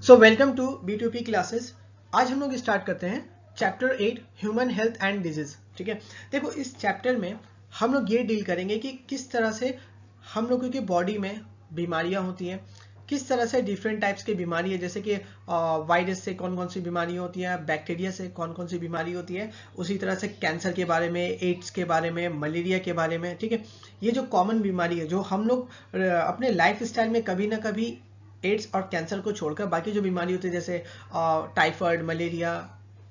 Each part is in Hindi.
So welcome to B2P classes. आज हम लोग स्टार्ट करते हैं chapter 8 human health and disease. ठीक है, देखो इस चैप्टर में हम लोग ये डील करेंगे कि किस तरह से हम लोगों की बॉडी में बीमारियां होती हैं, किस तरह से डिफरेंट टाइप्स की बीमारी है, जैसे कि वायरस से कौन कौन सी बीमारी होती है, बैक्टीरिया से कौन कौन सी बीमारी होती है, उसी तरह से कैंसर के बारे में, एड्स के बारे में, मलेरिया के बारे में। ठीक है, ये जो कॉमन बीमारी है जो हम लोग अपने लाइफ स्टाइल में कभी ना कभी एड्स और कैंसर को छोड़कर बाकी जो बीमारी होती है जैसे टाइफाइड, मलेरिया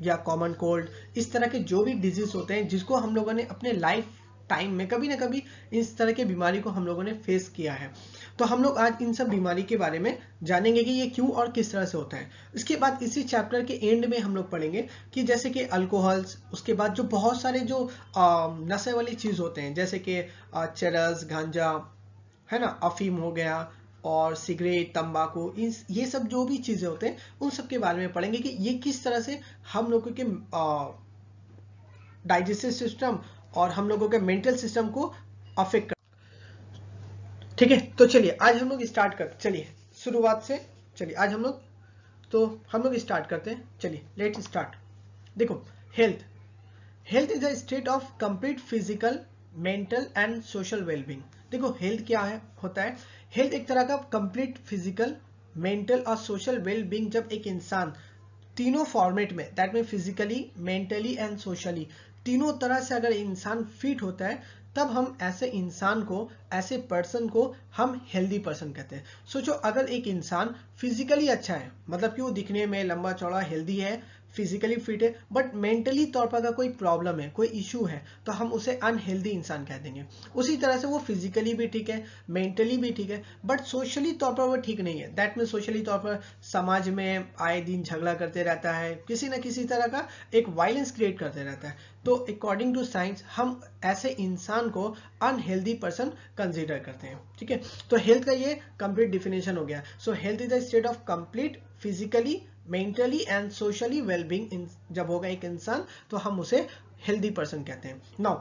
या कॉमन कोल्ड, इस तरह के जो भी डिजीज होते हैं जिसको हम लोगों ने अपने लाइफ टाइम में कभी ना कभी इस तरह के बीमारी को हम लोगों ने फेस किया है। तो हम लोग आज इन सब बीमारी के बारे में जानेंगे कि ये क्यों और किस तरह से होता है। इसके बाद इसी चैप्टर के एंड में हम लोग पढ़ेंगे कि जैसे कि अल्कोहल्स, उसके बाद जो बहुत सारे जो नशे वाली चीज होते हैं जैसे कि चरस, गांजा है ना, अफीम हो गया, और सिगरेट, तंबाकू, ये सब जो भी चीजें होते हैं उन सब के बारे में पढ़ेंगे कि ये किस तरह से हम लोगों के डाइजेस्टिव सिस्टम और हम लोगों के मेंटल सिस्टम को अफेक्ट कर। ठीक है, तो चलिए आज हम लोग स्टार्ट करते, चलिए शुरुआत से, चलिए आज हम लोग स्टार्ट करते हैं। चलिए लेट्स स्टार्ट। देखो health is a state of complete physical, mental and social wellbeing. देखो हेल्थ क्या है, होता है हेल्थ एक तरह का कंप्लीट फिजिकल, मेंटल और सोशल वेलबींग। जब एक इंसान तीनों फॉर्मेट में, दैट में फिजिकली, मेंटली एंड सोशली, तीनों तरह से अगर इंसान फिट होता है तब हम ऐसे इंसान को, ऐसे पर्सन को हम हेल्दी पर्सन कहते हैं। सोचो अगर एक इंसान फिजिकली अच्छा है, मतलब कि वो दिखने में लंबा चौड़ा हेल्दी है, फिजिकली फिट है, बट मेंटली तौर पर अगर कोई प्रॉब्लम है, कोई इशू है, तो हम उसे अनहेल्दी इंसान कह देंगे। उसी तरह से वो फिजिकली भी ठीक है, मेंटली भी ठीक है, बट सोशली तौर पर वो ठीक नहीं है। दैट मीन सोशली तौर पर समाज में आए दिन झगड़ा करते रहता है, किसी न किसी तरह का एक वायलेंस क्रिएट करते रहता है। तो अकॉर्डिंग टू साइंस हम ऐसे इंसान को अनहेल्दी पर्सन कंसीडर करते हैं। ठीक है, तो हेल्थ का ये कंप्लीट डिफिनेशन हो गया। सो health is the state of complete physically, mentally and socially wellbeing. जब होगा एक इंसान तो हम उसे हेल्दी पर्सन कहते हैं। Now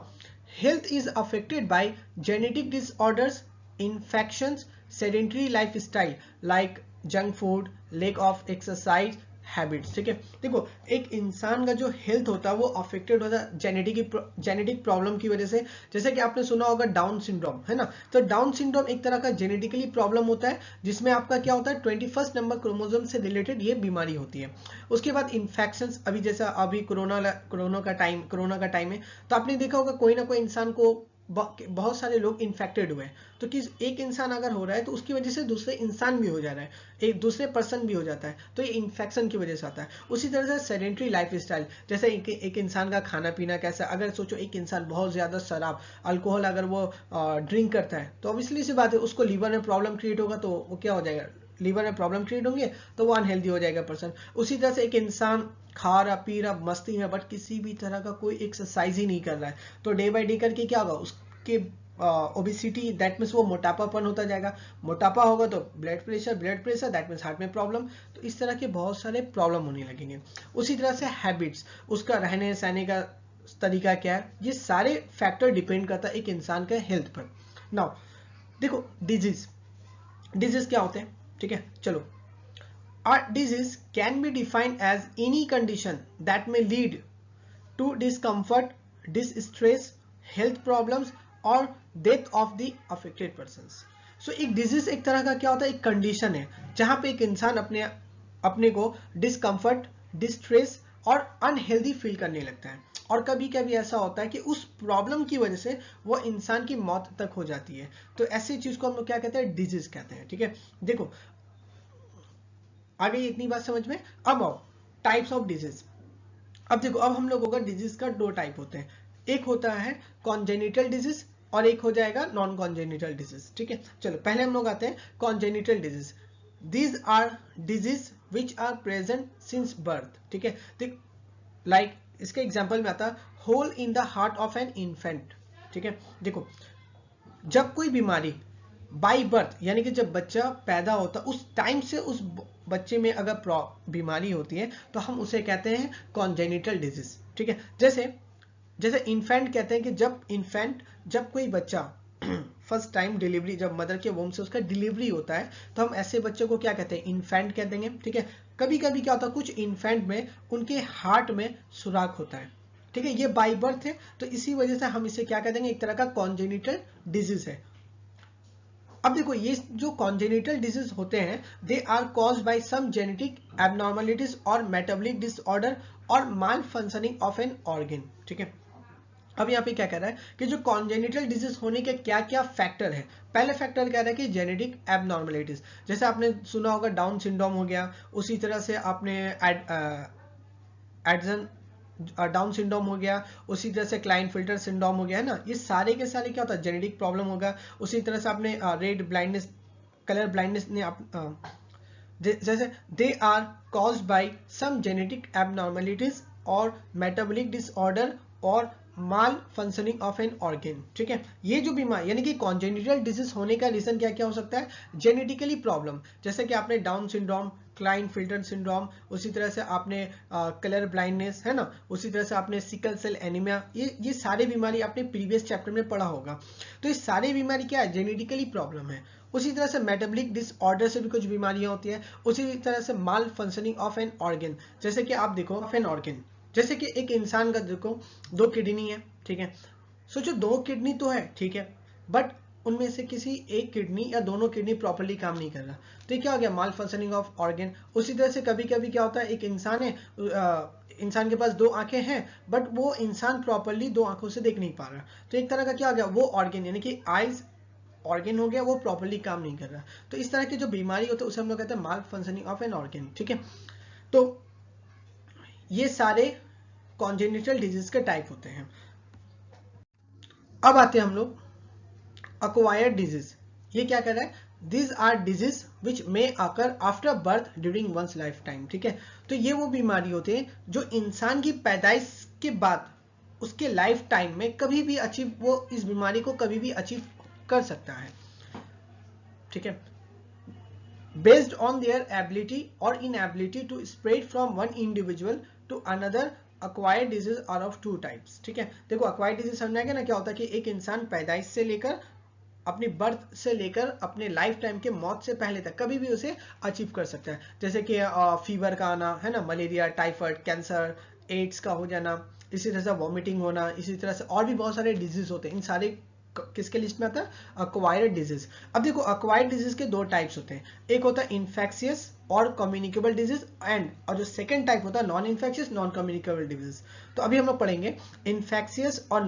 health is affected by genetic disorders, infections, sedentary lifestyle like junk food, lack of exercise habits. ठीक है, देखो एक इंसान का जो हेल्थ होता है वो अफेक्टेड होता है जेनेटिक प्रॉब्लम की वजह से। जैसे कि आपने सुना होगा डाउन सिंड्रोम, है ना, तो डाउन सिंड्रोम एक तरह का जेनेटिकली प्रॉब्लम होता है जिसमें आपका क्या होता है 21 नंबर क्रोमोसोम से रिलेटेड ये बीमारी होती है। उसके बाद इन्फेक्शंस, अभी जैसा अभी कोरोना का टाइम है, तो आपने देखा होगा कोई ना कोई इंसान को बहुत सारे लोग इन्फेक्टेड हुए हैं। तो किस एक इंसान अगर हो रहा है तो उसकी वजह से दूसरे इंसान भी हो जा रहा है, एक दूसरे पर्सन भी हो जाता है, तो ये इन्फेक्शन की वजह से आता है। उसी तरह से सेडेंटरी लाइफस्टाइल, जैसे एक इंसान का खाना पीना कैसा, अगर सोचो एक इंसान बहुत ज्यादा शराब, अल्कोहल अगर वो ड्रिंक करता है तो ऑब्वियसली सी बात है उसको लीवर में प्रॉब्लम क्रिएट होगा, तो वो क्या हो जाएगा, लीवर में प्रॉब्लम क्रिएट होंगे तो वो अनहेल्दी हो जाएगा पर्सन। उसी तरह से एक इंसान खा रहा पी रहा मस्ती में बट किसी भी तरह का कोई एक्सरसाइज ही नहीं कर रहा है, तो डे बाय डे करके क्या होगा, उसके ओबेसिटी, दैट मीन्स वो मोटापापन होता जाएगा। मोटापा होगा तो blood pressure that means heart में प्रॉब्लम। तो इस तरह के बहुत सारे प्रॉब्लम होने लगेंगे। उसी तरह से हैबिट्स, उसका रहने सहने का तरीका क्या है, ये सारे फैक्टर डिपेंड करता है एक इंसान के हेल्थ पर। नाउ देखो डिजीज क्या होते हैं। ठीक है, चलो A disease can be defined as any condition that may lead to discomfort, distress, health problems or death of the affected persons. So एक डिजीज एक तरह का क्या होता है, एक कंडीशन है जहां पे एक इंसान अपने को डिस्कम्फर्ट, डिस्ट्रेस और अनहेल्दी फील करने लगता है, और कभी कभी ऐसा होता है कि उस प्रॉब्लम की वजह से वो इंसान की मौत तक हो जाती है। तो ऐसी चीज को हम लोग क्या कहते हैं, डिजीज कहते हैं। ठीक है, देखो आ गई इतनी बात समझ में। अब आओ टाइप्स ऑफ डिजीज। अब देखो अब हम लोगों का डिजीज का दो टाइप होते हैं, एक होता है कॉन्जेनिटल डिजीज और एक हो जाएगा नॉन कॉन्जेनिटल डिजीज। ठीक है, चलो पहले हम लोग आते हैं congenital disease. These are disease which are present since birth. ठीक है, लाइक इसके एग्जाम्पल में आता है hole in the heart of an infant. ठीक है, देखो जब कोई बीमारी बाई बर्थ, यानी कि जब बच्चा पैदा होता उस टाइम से उस बच्चे में अगर बीमारी होती है तो हम उसे कहते हैं कॉन्जेनिटल डिजीज। ठीक है, जैसे इन्फेंट कहते हैं कि जब कोई बच्चा फर्स्ट टाइम डिलीवरी, जब मदर के वोम से उसका डिलीवरी होता है, तो हम ऐसे बच्चे को क्या कहते हैं, इन्फेंट कह देंगे। ठीक है, कभी कभी क्या होता है, कुछ इन्फेंट में उनके हार्ट में सुराख होता है। ठीक है, ये बाई बर्थ है, तो इसी वजह से हम इसे क्या कह देंगे, एक तरह का कॉन्जेनिटल डिजीज है। अब देखो, ये जो कॉन्जेनिटल डिजीज होते हैं, they are caused by some genetic abnormalities और मेटाबॉलिक डिसऑर्डर और malfunctioning of an organ. ठीक है, अब यहाँ पे क्या कह रहा है कि जो कॉन्जेनिटल डिजीज होने के क्या क्या फैक्टर है। पहले फैक्टर कह रहा है कि जेनेटिक एबनॉर्मलिटीज, जैसे आपने सुना होगा डाउन सिंड्रोम हो गया, उसी तरह से आपने एडसन डाउन सिंड्रोम हो गया, उसी तरह से क्लाइनफिल्टर सिंड्रोम हो गया, है ना। ये सारे के सारे क्या होता है, जेनेटिक प्रॉब्लम होगा। उसी तरह से आपने रेड ब्लाइंडनेस, कलर ब्लाइंडनेस ने जैसे they are caused by some genetic abnormalities और मेटाबॉलिक डिसऑर्डर और malfunctioning of an organ. ठीक है, ये जो बीमारी यानी कि कॉन्जेनिटल डिजीज होने का रीजन क्या क्या हो सकता है, जेनेटिकली प्रॉब्लम, जैसे कि आपने डाउन सिंड्रोम, क्लाइनफिल्टर सिंड्रोम, उसी तरह से आपने कलर ब्लाइंडनेस, है ना, उसी तरह से आपने सिकल सेल एनीमिया, ये सारी बीमारी आपने प्रीवियस चैप्टर में पढ़ा होगा। तो ये सारी बीमारी क्या है, जेनेटिकली प्रॉब्लम है। उसी तरह से मेटाबॉलिक डिसऑर्डर से भी कुछ बीमारियां होती है। उसी तरह से माल फंक्शनिंग ऑफ एन ऑर्गन, जैसे कि आप देखो ऑफ एन ऑर्गन, जैसे कि एक इंसान का देखो 2 किडनी है। ठीक है, सोचो 2 किडनी तो है, ठीक है, बट उनमें से किसी एक किडनी या दोनों किडनी प्रॉपर्ली काम नहीं कर रहा, तो ये क्या हो गया, माल फंक्शनिंग ऑफ ऑर्गन। उसी तरह से कभी कभी क्या होता है, एक इंसान है, इंसान के पास 2 आंखें हैं, बट वो इंसान प्रॉपर्ली 2 आंखों से देख नहीं पा रहा, तो एक तरह का क्या हो गया, वो ऑर्गन यानी कि आईज ऑर्गन हो गया, वो प्रॉपर्ली काम नहीं कर रहा। तो इस तरह की जो बीमारी होती है उसे हम लोग कहते हैं माल फंक्शनिंग ऑफ एन ऑर्गन। ठीक है, तो ये सारे कॉन्जेनिटल डिजीज के टाइप होते हैं। अब आते हैं हम लोग अक्वायर्ड डिजीज। ये क्या कर रहा है, this are disease which may occur after birth during one's lifetime. ठीक है, तो ये वो बीमारी होते हैं जो इंसान की पैदाइश के बाद उसके लाइफ टाइम में कभी भी अचीव, वो इस बीमारी को कभी भी अचीव कर सकता है। ठीक है, बेस्ड ऑन देयर एबिलिटी और inability to spread from one individual to another. Acquired disease are of 2 types. ठीक है, देखो अक्वायर्ड डिजीज समझाएंगे ना, क्या होता है कि एक इंसान पैदाइश से लेकर, अपनी बर्थ से लेकर अपने लाइफ टाइम के मौत से पहले तक कभी भी उसे अचीव कर सकता है। जैसे कि फीवर का आना, है ना, मलेरिया, टाइफाइड, कैंसर, एड्स का हो जाना, इसी तरह से वॉमिटिंग होना, इसी तरह से और भी बहुत सारे डिजीज होते हैं। इन सारे किसके लिस्ट में आता है, अक्वायर्ड डिजीज। अब देखो अक्वायर्ड डिजीज के 2 टाइप्स होते हैं, एक होता है इन्फेक्शियस और कम्युनिकेबल डिजीज और जो सेकंड टाइप होता है non infectious non communicable disease. तो अभी हम लोग पढ़ेंगे इन्फेक्शियस और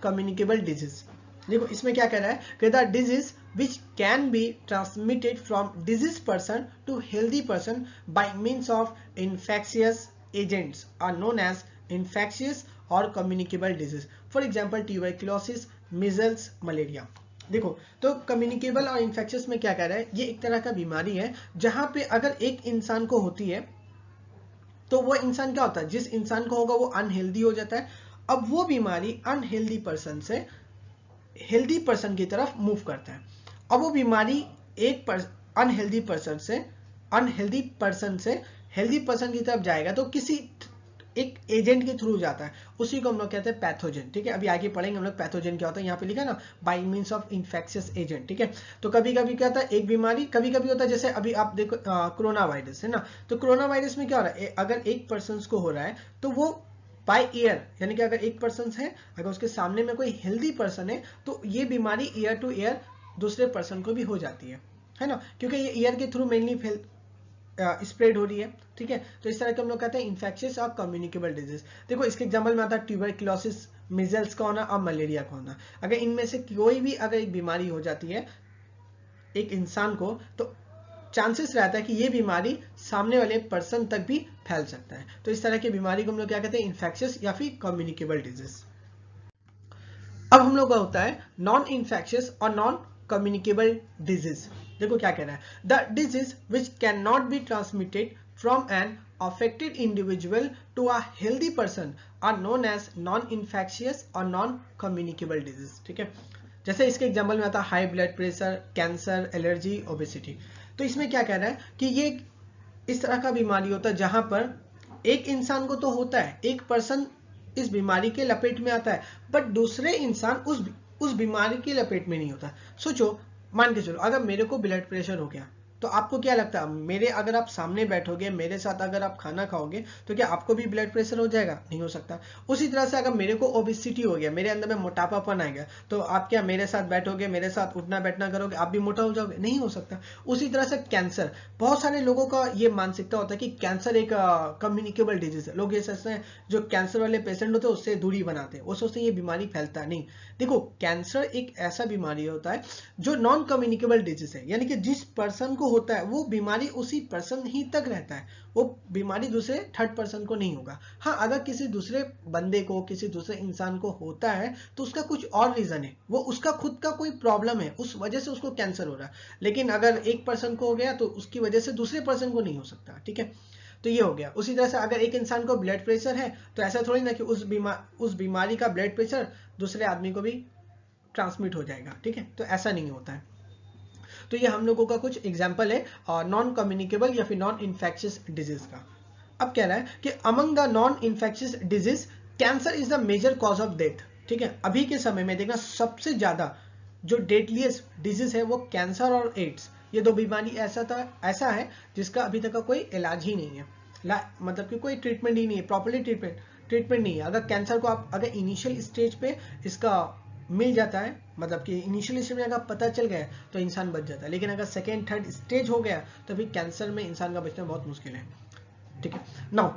कम्युनिकेबल डिजीज। देखो इसमें क्या कह रहा है कि the disease which can be transmitted from disease person to healthy person by means of infectious agents are known as infectious और communicable disease. For example tuberculosis, measles, malaria. देखो तो कम्युनिकेबल और इन्फेक्शियस में क्या कह रहा है, ये एक तरह का बीमारी है जहां पे अगर एक इंसान को होती है तो वो इंसान क्या होता है, जिस इंसान को होगा वो अनहेल्दी हो जाता है। अब वो बीमारी अनहेल्दी पर्सन से हेल्दी पर्सन की तरफ मूव करता है। अब वो बीमारी एक अनहेल्दी पर्सन से हेल्दी पर्सन की तरफ जाएगा तो किसी एक एजेंट के थ्रू जाता है, उसी को हम लोग कहते हैं पैथोजन। ठीक है, अभी आगे पढ़ेंगे हम लोग पैथोजन क्या होता है, यहाँ पे लिखा है ना, by means of infectious agent. ठीक है, तो कभी कभी क्या होता है, एक बीमारी कभी कभी होता है, जैसे अभी आप देखो कोरोना वायरस है ना, तो कोरोना वायरस में क्या हो रहा है, अगर एक पर्सन को हो रहा है तो वो बाय एयर, यानी कि अगर एक पर्सन है, अगर उसके सामने में कोई हेल्दी पर्सन है तो ये बीमारी एयर टू एयर दूसरे पर्सन को भी हो जाती है ना, क्योंकि ये एयर के थ्रू मेनली स्प्रेड हो रही है। ठीक है, तो इस तरह के हम लोग कहते हैं इन्फेक्शियस और कम्युनिकेबल डिजीज। देखो इसके एग्जांपल में आता है ट्यूबरक्लोसिस, मिजल्स का होना और मलेरिया का होना। अगर इनमें से कोई भी अगर एक बीमारी हो जाती है एक इंसान को, तो चांसेस रहता है कि ये बीमारी सामने वाले पर्सन तक भी फैल सकता है। तो इस तरह की बीमारी को हम लोग क्या कहते हैं, इन्फेक्शियस या फिर कम्युनिकेबल डिजीज। अब हम लोग का होता है नॉन इन्फेक्शियस और नॉन कम्युनिकेबल डिजीज। देखो क्या कह रहा है, the disease which can not be transmitted from an affected individual to a healthy person are known as non infectious और नॉन कम्युनिकेबल डिजीज। ठीक है, जैसे इसके एग्जांपल में आता है high blood pressure, cancer, allergy, obesity. तो इसमें क्या कह रहा है कि ये इस तरह का बीमारी होता है जहां पर एक इंसान को तो होता है, एक पर्सन इस बीमारी के लपेट में आता है, बट दूसरे इंसान उस बीमारी के लपेट में नहीं होता। सोचो, मान के चलो अगर मेरे को ब्लड प्रेशर हो गया, तो आपको क्या लगता है, मेरे अगर आप सामने बैठोगे, मेरे साथ अगर आप खाना खाओगे, तो क्या आपको भी ब्लड प्रेशर हो जाएगा? नहीं हो सकता। उसी तरह से अगर मेरे को ओबेसिटी हो गया, मेरे अंदर में मोटापापन आ गया, तो आप क्या मेरे साथ बैठोगे, मेरे साथ उठना बैठना करोगे, आप भी मोटा हो जाओगे? नहीं हो सकता। उसी तरह से कैंसर, बहुत सारे लोगों का ये मानसिकता होता है कि कैंसर एक कम्युनिकेबल डिजीज है। लोग ये सोचते हैं जो कैंसर वाले पेशेंट होते हैं उससे दूरी बनाते हैं, वो सोचते हैं ये बीमारी फैलता नहीं। देखो, कैंसर एक ऐसा बीमारी होता है जो नॉन कम्युनिकेबल डिजीज है, यानी कि जिस पर्सन को होता है वो बीमारी उसी पर्सन ही तक रहता है, वो बीमारी दूसरे थर्ड पर्सन को नहीं होगा। हाँ, अगर किसी दूसरे बंदे को, किसी दूसरे इंसान को होता है तो उसका कुछ और रीजन है, वो उसका खुद का कोई प्रॉब्लम है, उस वजह से उसको कैंसर हो रहा है। लेकिन अगर एक पर्सन को हो गया तो उसकी वजह से दूसरे पर्सन को नहीं हो सकता। ठीक है, तो ये हो गया। उसी तरह से अगर एक इंसान को ब्लड प्रेशर है तो ऐसा थोड़ी ना कि उस बीमारी का ब्लड प्रेशर दूसरे आदमी को भी ट्रांसमिट हो जाएगा। ठीक है, तो ऐसा नहीं होता है। तो ये हम लोगों का कुछ एग्जाम्पल है नॉन कम्युनिकेबल या फिर नॉन इन्फेक्शियस डिजीज का। अब कह रहा है कि among the non infectious disease cancer is the major cause of death. ठीक है, अभी के समय में देखना सबसे ज्यादा जो डेडलीस्ट डिजीज है वो कैंसर और एड्स, ये दो बीमारी ऐसा है जिसका अभी तक का कोई इलाज ही नहीं है, मतलब कि कोई ट्रीटमेंट ही नहीं है, प्रॉपर्ली ट्रीटमेंट नहीं है। अगर कैंसर को आप अगर इनिशियल स्टेज पे इसका मिल जाता है, मतलब कि इनिशियल स्टेज में अगर पता चल गया तो इंसान बच जाता है, लेकिन अगर सेकेंड थर्ड स्टेज हो गया तो फिर कैंसर में इंसान का बचना बहुत मुश्किल है। ठीक है, नाउ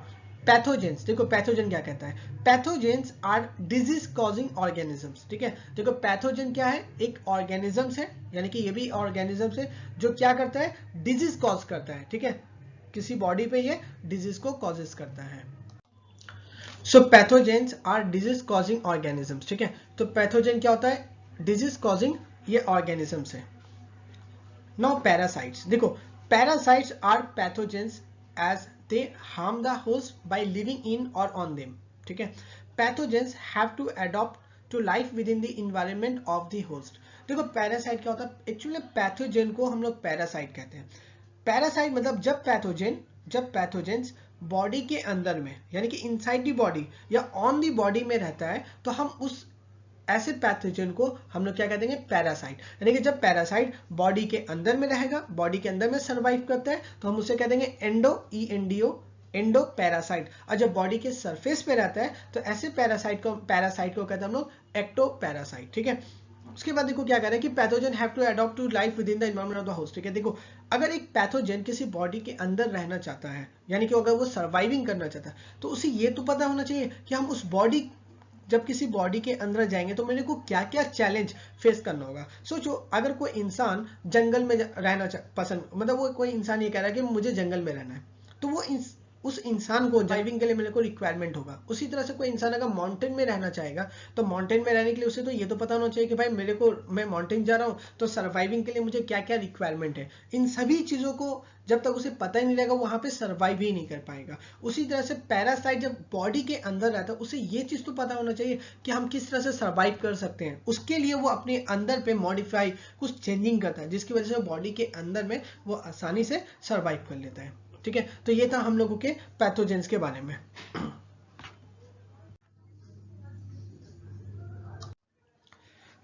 पैथोजेंस, देखो पैथोजन क्या कहता है, pathogens are disease causing organisms. ठीक है, देखो पैथोजन क्या है, एक ऑर्गेनिजम्स है, यानी कि ये भी ऑर्गेनिजम्स है जो क्या करता है, डिजीज कॉज करता है। ठीक है, किसी बॉडी पे ये डिजीज को कॉजेस करता है। So pathogens are disease causing organisms. ठीक है, तो पैथोजन क्या होता है, डिजीज कॉजिंग ये ऑर्गेनिजम्स है। नाउ पैरासाइट्स, देखो parasites are pathogens as they harm the host by living in or on them. ठीक है, pathogens have to adapt to life within the environment of the host. देखो पैरासाइट क्या होता है, एक्चुअली पैथोजेन को हम लोग पैरासाइट कहते हैं। पैरासाइट मतलब जब पैथोजेंस बॉडी के अंदर में, यानी कि इनसाइड दी बॉडी या ऑन दी बॉडी में रहता है, तो हम उस ऐसे पैथोजन को हम लोग क्या कहते हैं, पैरासाइट। यानी कि जब पैरासाइट बॉडी के अंदर में रहेगा, बॉडी के अंदर में सर्वाइव करता है, तो हम उसे कह देंगे एंडो पैरासाइट। और जब बॉडी के सरफेस पे रहता है तो ऐसे पैरासाइट को कहते हैं हम लोग एक्टो पैरासाइट। ठीक है, उसके बाद देखो क्या कह रहा है कि pathogen have to adopt to life within the environment of the host. ठीक है, देखो अगर एक पैथोजन किसी बॉडी के अंदर रहना चाहता है, यानी कि अगर वो सर्वाइविंग करना चाहता है, तो उसे ये तो पता होना चाहिए कि हम उस बॉडी, जब किसी बॉडी के अंदर जाएंगे तो मेरे को क्या क्या चैलेंज फेस करना होगा। सोचो अगर कोई इंसान जंगल में रहना पसंद, मतलब वो कोई इंसान ये कह रहा है कि मुझे जंगल में रहना है, तो वो उस इंसान को ड्राइविंग के लिए मेरे को रिक्वायरमेंट होगा। उसी तरह से कोई इंसान अगर माउंटेन में रहना चाहेगा तो माउंटेन में रहने के लिए उसे तो ये तो पता होना चाहिए कि भाई मैं माउंटेन जा रहा हूँ तो सर्वाइविंग के लिए मुझे क्या क्या रिक्वायरमेंट है। इन सभी चीजों को जब तक उसे पता ही नहीं रहेगा वहां पे सर्वाइव ही नहीं कर पाएगा। उसी तरह से पैरासाइट जब बॉडी के अंदर रहता है उसे ये चीज तो पता होना चाहिए कि हम किस तरह से सर्वाइव कर सकते हैं। उसके लिए वो अपने अंदर पे मॉडिफाई कुछ चेंजिंग करता है, जिसकी वजह से बॉडी के अंदर में वो आसानी से सर्वाइव कर लेता है। ठीक है, तो ये था हम लोगों के पैथोजेंस के बारे में।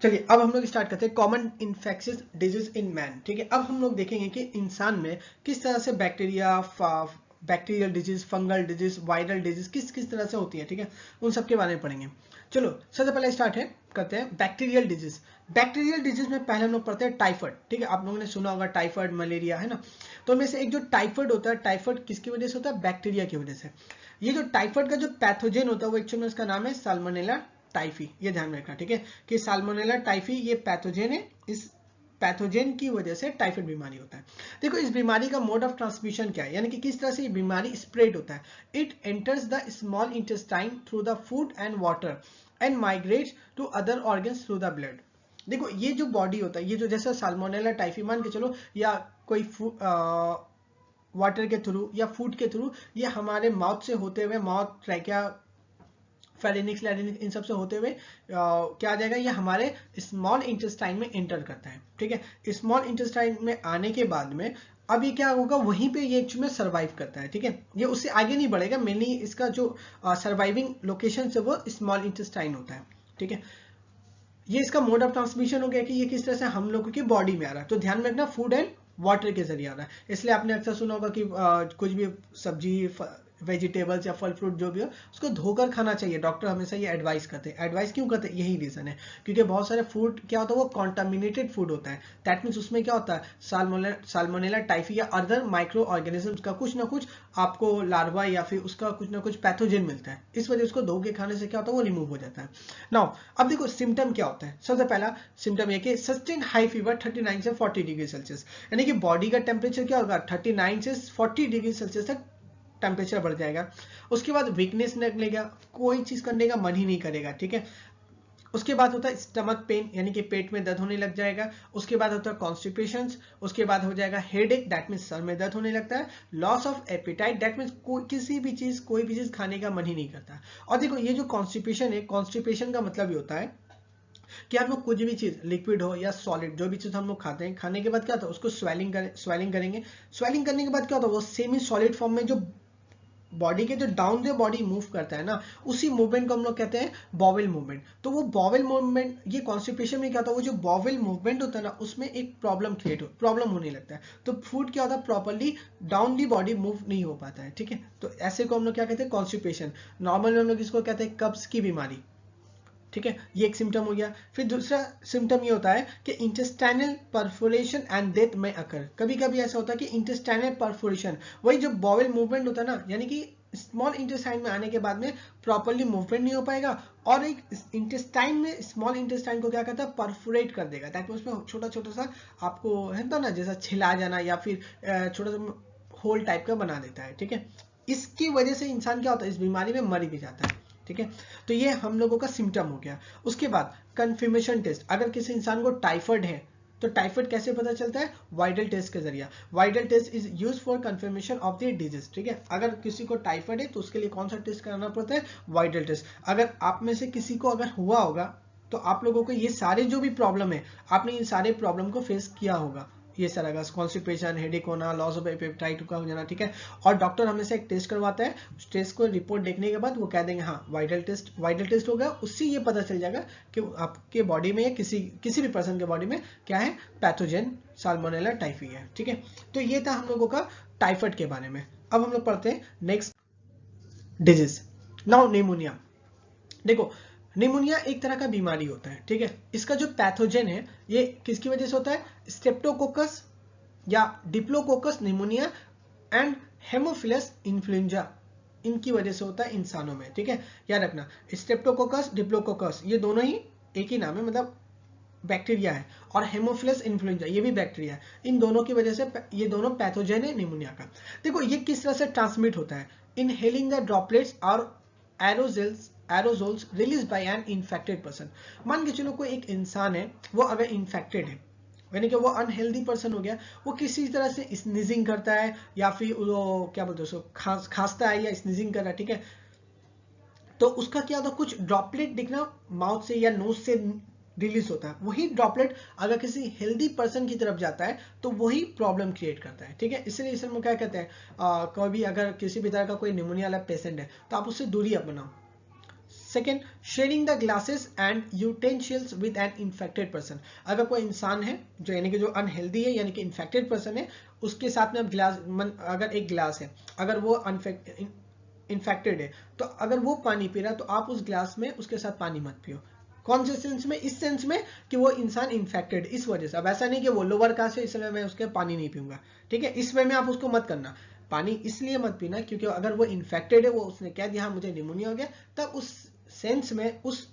चलिए अब हम लोग स्टार्ट करते हैं common infectious disease in man. ठीक है, अब हम लोग देखेंगे कि इंसान में किस तरह से bacterial disease, fungal disease, viral disease किस तरह से होती है। ठीक है, उन सब के बारे में पढ़ेंगे। चलो सबसे पहले स्टार्ट करते हैं बैक्टीरियल डिजीज। बैक्टीरियल डिजीज में पहले हम लोग पढ़ते हैं टाइफाइड। ठीक है, आप लोगों ने सुना होगा टाइफाइड, मलेरिया, है ना। तो इनमें से एक जो टाइफाइड होता है, टाइफाइड किसकी वजह से होता है, बैक्टीरिया की वजह से। ये जो टाइफाइड का जो पैथोजेन होता है वो एक्चुअली इसका नाम है साल्मोनेला टाइफी, ये ध्यान में रखना। ठीक है, कि साल्मोनेला टाइफी ये पैथोजेन है, इस पैथोजेन की वजह से टाइफाइड बीमारी होता है। देखो इस बीमारी का मोड ऑफ ट्रांसमिशन क्या है, यानी कि किस तरह से ये बीमारी स्प्रेड होता है। It enters the small intestine through the food and water and migrates to other organs through the blood. देखो ये जो बॉडी होता है, ये जो जैसे साल्मोनेला टाइफी मान के चलो, या कोई वाटर के थ्रू या फूड के थ्रू, ये हमारे माउथ से होते हुए, माउथ, ट्रैकिया, फेरिनिक्स, लैरिनिक्स, इन सब से होते हुए क्या आ जाएगा, ये हमारे स्मॉल इंटेस्टाइन में एंटर करता है। ठीक है, स्मॉल इंटेस्टाइन में आने के बाद में अब ये क्या होगा, वहीं पे ये एक्चुअली में सर्वाइव करता है, ठीक है, ये उससे आगे नहीं बढ़ेगा। मेनली इसका जो सर्वाइविंग लोकेशन है वो स्मॉल इंटेस्टाइन होता है, ठीक है। ये इसका मोड ऑफ ट्रांसमिशन हो गया कि ये किस तरह से हम लोगों की बॉडी में आ रहा है। तो ध्यान में रखना, फूड एंड वाटर के जरिए आ रहा है। इसलिए आपने अक्सर सुना होगा कि कुछ भी सब्जी, वेजिटेबल्स या फल फ्रूट जो भी हो उसको धोकर खाना चाहिए। डॉक्टर हमेशा ये एडवाइस करते हैं। एडवाइस क्यों करते हैं? यही रीजन है, क्योंकि बहुत सारे फूड क्या होता है, वो कॉन्टामिनेटेड फूड होता है। दैट मीन्स उसमें क्या होता है, साल्मोनेला टाइफी या अदर माइक्रो ऑर्गेनिजम्स का कुछ ना कुछ आपको लार्वा या फिर उसका कुछ ना कुछ पैथोजन मिलता है। इस वजह उसको धो के खाने से क्या होता है, वो रिमूव हो जाता है। नाउ अब देखो सिम्टम क्या होता है। सबसे पहला सिम्टम ये कि सस्टेन हाई फीवर 39 से 40 डिग्री सेल्सियस, यानी कि बॉडी का टेम्परेचर क्या होगा, 39 से 40 डिग्री सेल्सियस तक टेम्परेचर बढ़ जाएगा। उसके बाद वीकनेस लगेगा, कोई चीज करने का मन ही नहीं करेगा, ठीक है। उसके बाद होता है स्टमक पेन, यानी कि पेट में दर्द होने लग जाएगा। उसके बाद होता है कॉन्स्टिपेशन। उसके बाद हो जाएगा हेडेक, दैट मीन्स सर में दर्द होने लगता है। Loss of appetite, that means कोई भी चीज खाने का मन ही नहीं करता। और देखो ये जो कॉन्स्टिपेशन है, कॉन्स्टिपेशन का मतलब ये होता है कि आप लोग कुछ भी चीज लिक्विड हो या सॉलिड, जो भी चीज हम लोग खाते हैं, खाने के बाद क्या होता है, उसको स्वेलिंग करेंगे। स्वेलिंग करने के बाद क्या होता है, वो सेमी सॉलिड फॉर्म में जो बॉडी के जो डाउन द बॉडी मूव करता है ना, उसी मूवमेंट को हम लोग कहते हैं बॉवेल मूवमेंट। तो वो बॉवेल मूवमेंट, ये कॉन्स्टिपेशन में क्या होता है, वो जो बॉवेल मूवमेंट होता है ना, उसमें एक प्रॉब्लम होने लगता है। तो फूड क्या होता है, properly down the body move नहीं हो पाता है, ठीक है। तो ऐसे को हम लोग क्या कहते हैं, कॉन्स्टिपेशन। नॉर्मल में हम लोग इसको कहते हैं कब्ज की बीमारी, ठीक है। ये एक सिम्टम हो गया। फिर दूसरा सिम्टम ये होता है कि इंटेस्टाइनल परफोरेशन एंड डेथ में अकर। कभी कभी ऐसा होता है कि इंटेस्टाइनल परफोरेशन, वही जो बॉवेल मूवमेंट होता है ना, यानी कि स्मॉल इंटेस्टाइन में आने के बाद में प्रॉपर्ली मूवमेंट नहीं हो पाएगा, और एक इंटेस्टाइन में स्मॉल इंटेस्टाइन को क्या करता है, परफोरेट कर देगा, ताकि उसमें छोटा छोटा सा आपको है ना, जैसा छिला जाना या फिर छोटा सा होल टाइप का बना देता है, ठीक है। इसकी वजह से इंसान क्या होता है, इस बीमारी में मर भी जाता है, ठीक है। तो ये हम लोगों का सिम्टम हो गया। उसके बाद कंफर्मेशन टेस्ट, अगर किसी इंसान को टाइफाइड है तो टाइफाइड कैसे पता चलता है, वाइडल टेस्ट के जरिए। Widal test is used for confirmation of the disease, ठीक है। अगर किसी को टाइफाइड है तो उसके लिए कौन सा टेस्ट कराना पड़ता है, वाइडल टेस्ट। अगर आप में से किसी को अगर हुआ होगा तो आप लोगों को ये सारे जो भी प्रॉब्लम है, आपने इन सारे प्रॉब्लम को फेस किया होगा। ये सारा कॉन्स्टिपेशन, हेडेक होना, लॉस ऑफ एपेटाइट का हो जाना, ठीक है। और डॉक्टर हमेशा एक टेस्ट करवाता है, उस टेस्ट को रिपोर्ट देखने के बाद वो कह देंगे हाँ वाइडल टेस्ट होगा। उससे ये पता चल जाएगा कि आपके बॉडी में या किसी भी पर्सन के बॉडी में क्या है, पैथोजन साल्मोनेला टाइफी है, ठीक है। तो ये था हम लोगों का टाइफाइड के बारे में। अब हम लोग पढ़ते हैं नेक्स्ट डिजीज। Now pneumonia. देखो निमोनिया एक तरह का बीमारी होता है, ठीक है। इसका जो पैथोजन है ये किसकी वजह से होता है, स्ट्रेप्टोकोकस या diplococcus pneumonia and Haemophilus influenza, इनकी वजह से होता है इंसानों में, ठीक है। याद रखना स्ट्रेप्टोकोकस, डिप्लोकोकस ये दोनों ही एक ही नाम है, मतलब बैक्टीरिया है। और हेमोफिलस इन्फ्लुएंजा ये भी बैक्टीरिया है। इन दोनों की वजह से ये दोनों पैथोजन है निमोनिया का। देखो ये किस तरह से ट्रांसमिट होता है, इनहेलिंग द ड्रॉपलेट्स और aerosols release by N infected person. मान के चलो कोई एक इंसान है, वो अगर इन्फेक्टेड है, यानी कि वो अनहेल्दी पर्सन हो गया, वो किसी तरह से स्नीजिंग करता है या फिर वो क्या बोलते हैं उसको, खांसता है या स्नीजिंग कर रहा है, ठीक है। तो उसका क्या होता है, कुछ ड्रॉपलेट दिखना माउथ से या नोज से रिलीज होता है। वही ड्रॉपलेट अगर किसी हेल्दी पर्सन की तरफ जाता है तो वही प्रॉब्लम क्रिएट करता है, ठीक है। इसलिए इसे हम क्या कहते हैं, कभी अगर किसी भी तरह का कोई निमोनिया वाला पेशेंट है तो आप उससे दूरी अपनाओ। Second, sharing the glasses and utensils with an infected person. अगर कोई इंसान है जो यानी कि जो अनहेल्दी है यानी कि इन्फेक्टेड पर्सन है, उसके साथ में ग्लास, अगर एक ग्लास है, अगर वो इन्फेक्टेड है तो अगर वो पानी पी रहा है तो आप उस ग्लास में उसके साथ पानी मत पियो। कौन से सेंस में, इस सेंस में कि वो इंसान इन्फेक्टेड, इस वजह से। अब ऐसा नहीं कि वो लोअर कास्ट है इसलिए मैं उसके पानी नहीं पीऊंगा, ठीक है। इस वे में आप उसको मत करना। पानी इसलिए मत पीना क्योंकि अगर वो इन्फेक्टेड है, वो उसने कह दिया हाँ मुझे निमोनिया हो गया, तब उस सेंस में, उस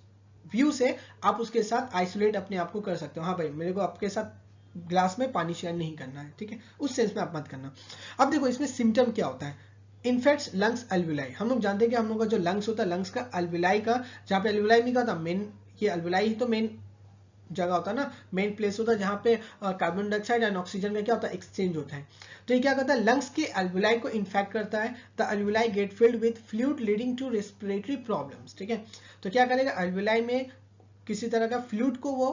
व्यू से आप उसके साथ आइसोलेट अपने आप को कर सकते हो। हाँ भाई मेरे को आपके साथ ग्लास में पानी शेयर नहीं करना है, ठीक है। उस सेंस में आप मत करना। अब देखो इसमें सिम्टम क्या होता है, इन्फेक्ट्स लंग्स अल्विलाई। हम लोग जानते हैं कि हम लोग का जो लंग्स होता है, लंग्स का अल्विलाई का, जहाँ पे अल्विलाई नहीं कहा था मेन, ये अल्विलाई ही तो मेन जगह होता है ना, मेन प्लेस होता है जहाँ पे कार्बन डाइऑक्साइड एंड ऑक्सीजन का क्या होता है, एक्सचेंज होता है। तो ये क्या करता है, लंग्स के अल्विलाई को इन्फेक्ट करता है। The alveoli get filled with fluid leading to respiratory problems, ठीक है। तो क्या करेगा, अल्विलाई में किसी तरह का फ्लूइड को वो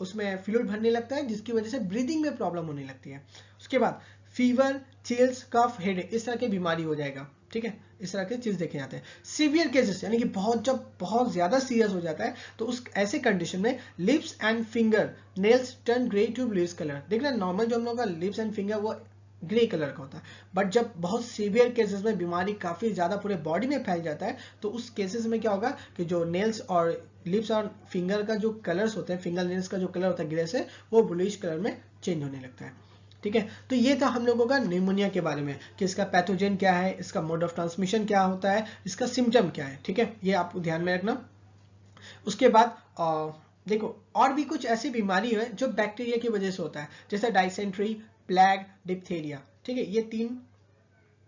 उसमें फ्लूइड भरने लगता है, जिसकी वजह से ब्रीदिंग में प्रॉब्लम होने लगती है। उसके बाद फीवर, चिल्स, कफ, हेडेक, इस तरह की बीमारी हो जाएगा। ठीक है, इस तरह की चीज देखे जाते हैं। सीवियर केसेस यानी कि जब बहुत ज्यादा सीरियस हो जाता है तो उस ऐसे कंडीशन में lips and finger nails turn grey to bluish colour. देखना नॉर्मल जो हम लोग का लिप्स एंड फिंगर वो ग्रे कलर का होता है, बट जब बहुत सीवियर केसेस में बीमारी काफी ज्यादा पूरे बॉडी में फैल जाता है तो उस केसेस में क्या होगा कि जो नेल्स और लिप्स और फिंगर का जो कलर्स होते हैं, फिंगर नेल्स का जो कलर होता है ग्रे से, वो ब्लूइश कलर में चेंज होने लगता है। ठीक है, तो ये था हम लोगों का निमोनिया के बारे में कि इसका पैथोजेन क्या है, इसका मोड ऑफ ट्रांसमिशन क्या होता है, इसका सिम्टम क्या है। ठीक है, ये आप ध्यान में रखना। उसके बाद देखो और भी कुछ ऐसी बीमारी है जो बैक्टीरिया की वजह से होता है, जैसे डाइसेंट्री, प्लेग, डिप्थेरिया। ठीक है, ये 3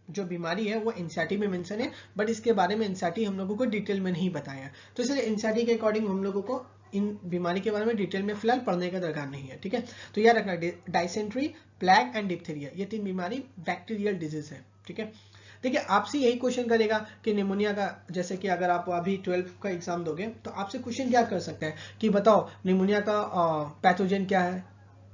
जो बीमारी है वो एनसीईआरटी में मेंशन है, बट इसके बारे में एनसीईआरटी हम लोगों को डिटेल में नहीं बताया, तो इसलिए एनसीईआरटी के अकॉर्डिंग हम लोगों को इन बीमारी के बारे में डिटेल में फिलहाल पढ़ने का दरकार नहीं है। ठीक है, तो याद रखना डाइसेंट्री, प्लेग एंड डिप्थेरिया ये 3 बीमारी बैक्टीरियल डिजीज है। ठीक है, देखिए आपसे यही क्वेश्चन करेगा कि निमोनिया का, जैसे कि अगर आप अभी 12 का एग्जाम दोगे तो आपसे क्वेश्चन क्या कर सकता है कि बताओ निमोनिया का पैथोजन क्या है,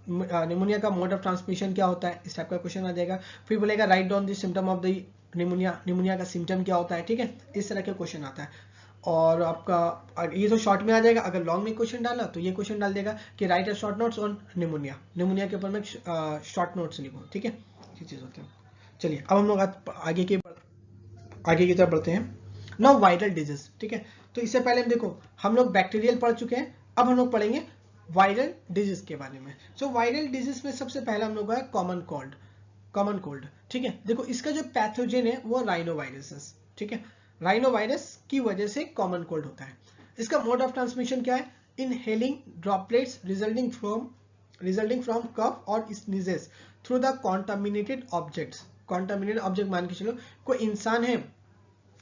निमोनिया का मोड ऑफ ट्रांसमिशन क्या होता है, इस टाइप का क्वेश्चन आ जाएगा। फिर बोलेगा right down the symptom of the pneumonia, pneumonia का सिम्टम क्या होता है। ठीक है, इस तरह का क्वेश्चन आता है। और आपका ये तो शॉर्ट में आ जाएगा। अगर लॉन्ग में क्वेश्चन डाला तो ये क्वेश्चन डाल देगा कि right a short notes on pneumonia, pneumonia के ऊपर में शॉर्ट नोट्स लिखो। ठीक है, ये चीज होती है। चलिए अब हम लोग आगे की तरफ बढ़ते हैं। Now viral disease. ठीक है, तो इससे पहले हम देखो हम लोग बैक्टीरियल पढ़ चुके हैं, अब हम लोग पढ़ेंगे वायरल डिजीज के बारे में। सो वायरल डिजीज में सबसे पहला हम लोग है कॉमन कोल्ड। ठीक है, देखो इसका जो पैथोजन है वो राइनोवायरस। ठीक है, राइनोवायरस की वजह से कॉमन कोल्ड होता है। इसका मोड ऑफ ट्रांसमिशन क्या है, इनहेलिंग ड्रॉपलेट्स रिजल्टिंग फ्रॉम कफ और sneezes through the contaminated objects. Contaminated object मान के चलो कोई इंसान है,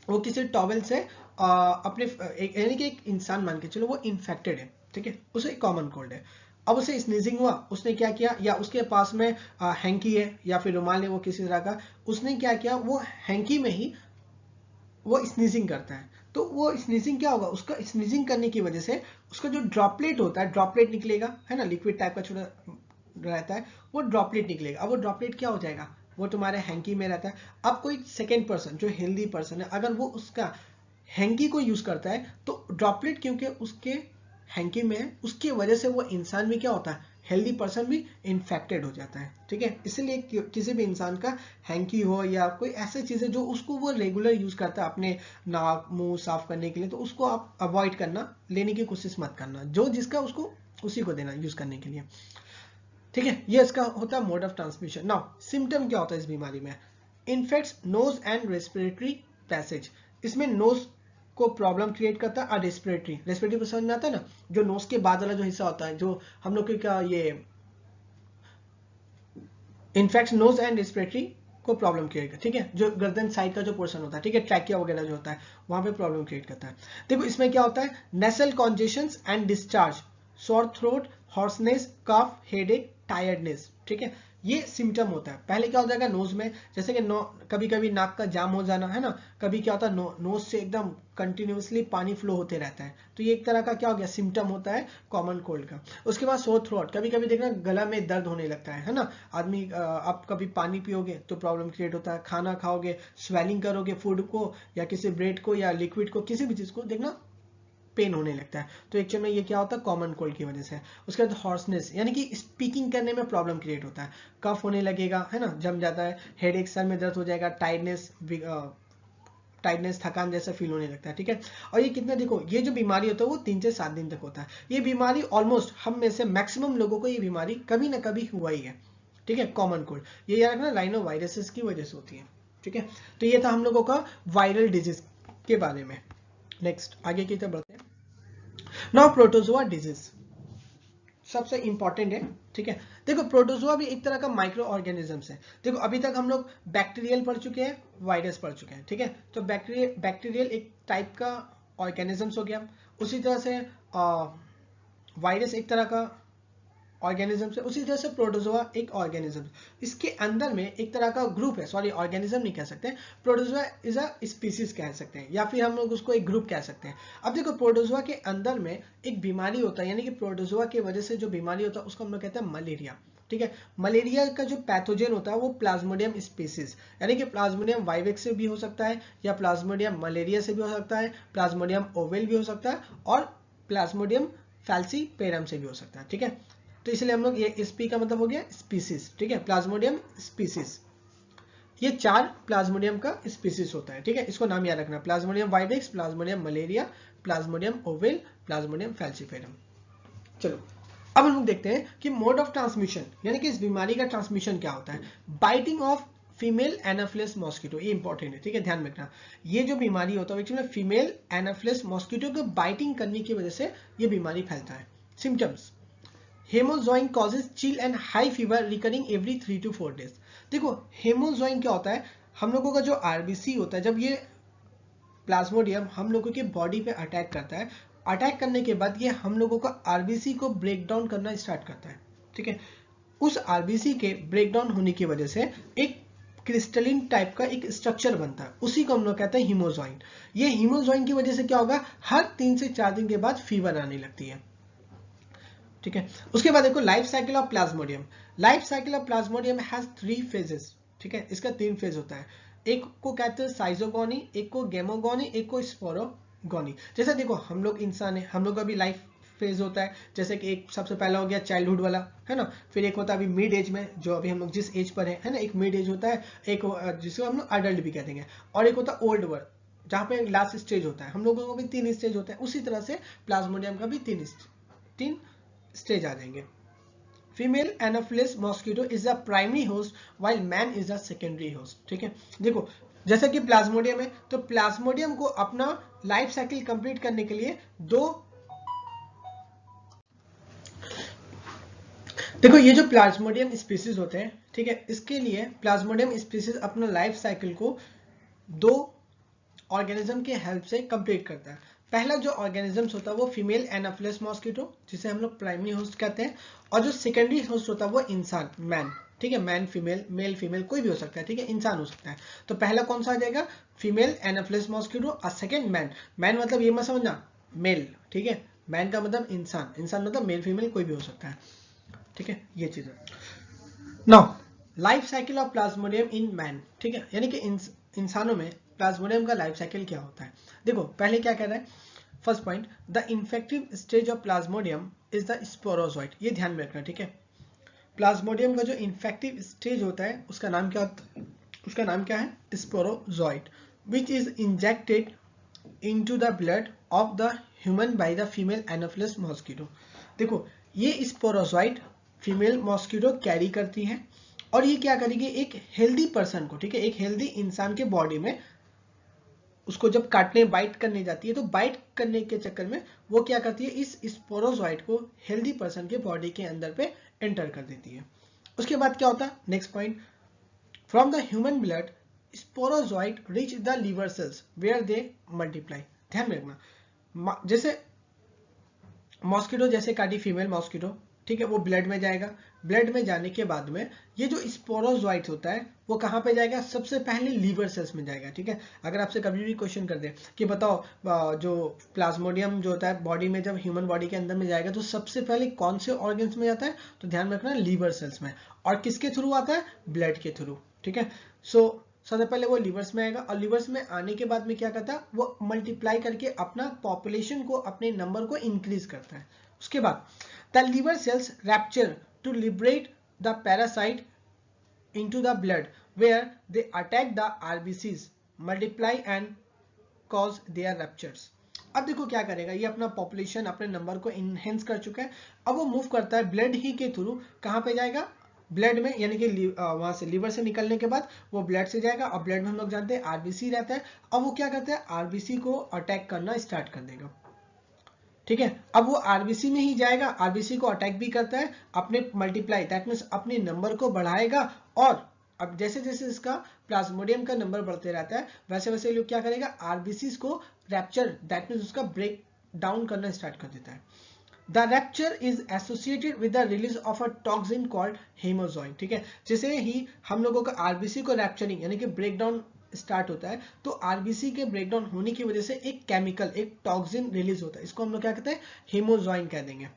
वो किसी टॉवेल से अपने यानी कि एक इंसान मान के चलो वो इन्फेक्टेड है। ठीक है, उसे कॉमन कोल्ड है। अब उसे स्नीजिंग हुआ, उसने क्या किया, या उसके पास में हैंकी है या फिर रुमाल है वो किसी तरह का, उसने क्या किया, वो हैंकी में ही वो स्नीजिंग करता है। तो वो स्नीजिंग क्या होगा, उसका स्नीजिंग करने की वजह से उसका जो ड्रॉपलेट होता है, ड्रॉपलेट निकलेगा, है ना, लिक्विड टाइप का छोटा रहता है, वो ड्रॉपलेट निकलेगा। अब वो ड्रॉपलेट क्या हो जाएगा, वो तुम्हारे हैंकी में रहता है। अब कोई सेकेंड पर्सन जो हेल्दी पर्सन है, अगर वो उसका हैंकी को यूज करता है तो ड्रॉपलेट क्योंकि उसके हैंकी में है, उसकी वजह से वो इंसान भी क्या होता है, हेल्दी पर्सन भी इन्फेक्टेड हो जाता है। ठीक है, इसलिए किसी भी इंसान का हैंकी हो या कोई ऐसी चीजें जो उसको वो रेगुलर यूज करता है अपने नाक मुंह साफ करने के लिए, तो उसको आप अवॉइड करना, लेने की कोशिश मत करना, जो जिसका उसको उसी को देना यूज करने के लिए। ठीक है, ये इसका होता है mode of transmission. Now symptom क्या होता है इस बीमारी में, infects nose and respiratory passage. इसमें नोज को प्रॉब्लम क्रिएट करता है और रेस्पिरेटरी समझ में आता है ना, जो नोज के बाद वाला जो हिस्सा होता है, जो हम लोग का ये इन्फेक्ट नोज एंड रेस्पिरेटरी को प्रॉब्लम क्रिएट करता है। ठीक है, जो गर्दन साइड का जो पोर्शन होता है, ठीक है, ट्रैकिया वगैरह जो होता है वहां पे प्रॉब्लम क्रिएट करता है। देखो इसमें क्या होता है, nasal congestions and discharge, sore throat, hoarseness, cough, headache, tiredness. ठीक है, ये सिम्टम होता है। पहले क्या हो जाएगा नोज में, जैसे कि कभी कभी नाक का जाम हो जाना, है ना, कभी क्या होता है नोज से एकदम कंटिन्यूअसली पानी फ्लो होते रहता है, तो ये एक तरह का क्या हो गया, सिम्टम होता है कॉमन कोल्ड का। उसके बाद सोर थ्रोट, कभी कभी देखना गला में दर्द होने लगता है ना, आदमी आप कभी पानी पियोगे तो प्रॉब्लम क्रिएट होता है, खाना खाओगे, स्वेलिंग करोगे फूड को या किसी ब्रेड को या लिक्विड को, किसी भी चीज को देखना पेन होने लगता है, तो एक्चुअल में ये क्या होता है, कॉमन कोल्ड की वजह से। उसके बाद हॉर्सनेस यानी कि स्पीकिंग करने में प्रॉब्लम क्रिएट होता है, कफ होने लगेगा, है ना, जम जाता है, हेडेक, सर में दर्द हो जाएगा, टाइटनेस थकान जैसा फील होने लगता है। ठीक है, और ये कितने, देखो ये जो बीमारी होता है वो 3 से 7 दिन तक होता है। ये बीमारी ऑलमोस्ट हम में से मैक्सिमम लोगों को ये बीमारी कभी ना कभी हुआ ही है। ठीक है, कॉमन कोल्ड, ये याद रखना राइनोवायरसेस की वजह से होती है। ठीक है, तो ये था हम लोगों का वायरल डिजीज के बारे में। नेक्स्ट आगे की तरफ बढ़ते हैं। नाउ प्रोटोजोआ डिजीज सबसे इंपॉर्टेंट है। ठीक है, देखो प्रोटोजोआ भी एक तरह का माइक्रो ऑर्गेनिजम्स है। देखो अभी तक हम लोग बैक्टीरियल पढ़ चुके हैं, वायरस पढ़ चुके हैं। ठीक है, तो बैक्टीरियल एक टाइप का ऑर्गेनिजम्स हो गया, उसी तरह से वायरस एक तरह का ऑर्गेनिज्म से, उसी तरह से प्रोटोजोआ एक ऑर्गेनिज्म, इसके अंदर में एक तरह का ग्रुप है, सॉरी ऑर्गेनिज्म नहीं कह सकते, प्रोटोजोआ इज अ स्पीसीज कह सकते हैं, या फिर हम लोग उसको एक ग्रुप कह सकते हैं। अब देखो प्रोटोजोआ के अंदर में एक बीमारी होता है, यानी कि प्रोटोजोआ की वजह से जो बीमारी होता है उसको हम लोग कहते हैं मलेरिया। ठीक है। मलेरिया का जो पैथोजन होता है वो प्लाज्मोडियम स्पीसीज, यानी कि प्लाज्मोडियम वाइवेक्स से भी हो सकता है, या प्लाज्मोडियम मलेरिया से भी हो सकता है, प्लाज्मोडियम ओवेल भी हो सकता है, और प्लाज्मोडियम फैल्सीपेरम से भी हो सकता है, ठीक है। तो इसलिए हम लोग ये स्पी का मतलब हो गया स्पीसीज, ठीक है, प्लाज्मोडियम स्पीसीज। ये 4 प्लाज्मोडियम का स्पीसीज होता है, ठीक है, इसको नाम याद रखना, Plasmodium vivax, Plasmodium malaria, Plasmodium oval, Plasmodium falciparum. चलो अब हम लोग देखते हैं कि मोड ऑफ ट्रांसमिशन, यानी कि इस बीमारी का ट्रांसमिशन क्या होता है। Biting of female anopheles mosquito, ये इंपॉर्टेंट है, ठीक है, ध्यान रखना। ये जो बीमारी होता है एक्चुअली फीमेल एनाफिलिस मॉस्किटो को बाइटिंग करने की वजह से ये बीमारी फैलता है। Symptoms, haemozoin causes chill and high fever recurring every 3 to 4 days। देखो हेमोजॉइन क्या होता है, हम लोगों का जो आरबीसी होता है, जब ये प्लाज्मोडियम हम लोगों के बॉडी पे अटैक करता है, अटैक करने के बाद ये हम लोगों का आरबीसी को ब्रेक डाउन करना स्टार्ट करता है, ठीक है। उस आरबीसी के ब्रेक डाउन होने की वजह से एक क्रिस्टलिन टाइप का एक स्ट्रक्चर बनता है, उसी को हम लोग कहते हैं हीमोजॉइन। ये हीमोजॉइन की वजह से क्या होगा, हर 3 से 4 दिन के बाद फीवर आने लगती है, ठीक है। उसके बाद देखो life cycle of Plasmodium. Life cycle of Plasmodium has 3 phases, ठीक है, इसका 3 फेज होता है। एक को कहते हैं साइजोगोनी, एक को गेमोगोनी, एक को स्पोरोगोनी। जैसे देखो हम लोग इंसान है, हम लोग का भी लाइफ फेज होता है, जैसे कि एक सबसे पहला हो गया चाइल्डहुड वाला, है ना, फिर एक होता है अभी मिड एज में, जो अभी हम लोग जिस एज पर है ना, एक मिड एज होता है, एक जिसको हम लोग अडल्ट भी कहते हैं, और एक होता है ओल्ड वर्ड, जहाँ पे लास्ट स्टेज होता है। हम लोगों को भी 3 स्टेज होते हैं, उसी तरह से प्लाज्मोडियम का भी 3 स्टेज आ जाएंगे। Female anopheles mosquito is the primary host while man is the secondary host, ठीक है। देखो जैसे कि प्लाज्मोडियम है, तो प्लाज्मोडियम को अपना लाइफ साइकिल कंप्लीट करने के लिए देखो ये जो प्लाज्मोडियम स्पीसीज होते हैं, ठीक है, इसके लिए प्लाज्मोडियम स्पीसीज अपना लाइफ साइकिल को 2 ऑर्गेनिज्म के हेल्प से कंप्लीट करता है। पहला जो ऑर्गेनिजम्स होता है वो फीमेल एनाफिलिस मॉस्किटो, जिसे हम लोग प्राइमरी होस्ट कहते हैं, और जो सेकेंडरी होस्ट होता है वो इंसान, मैन, ठीक है, मैन फीमेल, मेल फीमेल कोई भी हो सकता है, ठीक है, इंसान हो सकता है। तो पहला कौन सा आ जाएगा, फीमेल एनाफिलिस मॉस्किटो, और सेकेंड मैन। मैन मतलब ये मत समझना मेल, ठीक है, मैन का मतलब इंसान, इंसान मतलब मेल फीमेल कोई भी हो सकता है, ठीक है, ये चीज है। Now life cycle of Plasmodium in man, ठीक है, यानी कि इंसानों में प्लाज्मोडियम का लाइफ साइकिल क्या होता है। देखो पहले क्या कह रहा है, first point, the infective stage of Plasmodium is the sporozoite, ये ध्यान में रखना, ठीक है। प्लाज्मोडियम का जो इन्फेक्टिव स्टेज होता है उसका नाम क्या है, sporozoite, which is injected into the blood of the human by the female anopheles mosquito. देखो ये स्पोरोजोइट फीमेल मॉस्किटो कैरी करती है, और ये क्या करेगी, एक हेल्दी पर्सन को, ठीक है, एक हेल्दी इंसान के बॉडी में उसको जब काटने बाइट करने जाती है, तो बाइट करने के चक्कर में वो क्या करती है, इस स्पोरोजोइट को हेल्दी पर्सन के बॉडी के अंदर पे एंटर कर देती है। उसके बाद क्या होता है, next point, from the human blood sporozoite reach the liver cells where they multiply. ध्यान में रखना, जैसे मॉस्किटो जैसे काटी फीमेल मॉस्किटो, ठीक है, वो ब्लड में जाएगा, ब्लड में जाने के बाद में ये जो स्पोरोजोइट होता है वो कहाँ पे जाएगा, सबसे पहले लीवर सेल्स में जाएगा, ठीक है। अगर आपसे कभी भी क्वेश्चन कर दे कि बताओ जो प्लाज्मोडियम जो होता है बॉडी में, जब ह्यूमन बॉडी के अंदर में जाएगा तो सबसे पहले कौन से ऑर्गन्स में जाता है, तो ध्यान रखना लीवर सेल्स में, और किसके थ्रू आता है, ब्लड के थ्रू, ठीक है। सो सबसे पहले वो लिवर्स में आएगा, और लिवर्स में आने के बाद में क्या करता है, वो मल्टीप्लाई करके अपना पॉपुलेशन को, अपने नंबर को इंक्रीज करता है। उसके बाद the liver cells rupture to liberate the parasite into the blood where they attack the RBCs, multiply and cause their ruptures। अब देखो क्या करेगा, ये अपना पॉपुलेशन, अपने नंबर को इनहेंस कर चुका है, अब वो मूव करता है ब्लड ही के थ्रू, कहाँ पे जाएगा, ब्लड में, यानी कि वहां से लीवर से निकलने के बाद वो ब्लड से जाएगा, और ब्लड में हम लोग जानते हैं आरबीसी रहता है, अब वो क्या करता है, आरबीसी को अटैक करना स्टार्ट कर देगा, ठीक है। अब वो आरबीसी में ही जाएगा, आरबीसी को अटैक भी करता है, अपने मल्टीप्लाई दैट मींस अपने नंबर को बढ़ाएगा, और अब जैसे जैसे इसका प्लाज्मोडियम का नंबर बढ़ते रहता है वैसे वैसे लोग क्या करेगा, आरबीसी को रैप्चर दैट मींस उसका ब्रेक डाउन करना स्टार्ट कर देता है। The rupture is associated with the release of a toxin called haemozoin, ठीक है। जैसे ही हम लोगों का आरबीसी को रैप्चरिंग यानी कि ब्रेक डाउन स्टार्ट होता है, तो आरबीसी के ब्रेकडाउन होने की वजह से एक केमिकल, एक टॉक्सिन रिलीज होता है, इसको हम लोग क्या कहते हैं, हेमोजॉइन कह देंगे।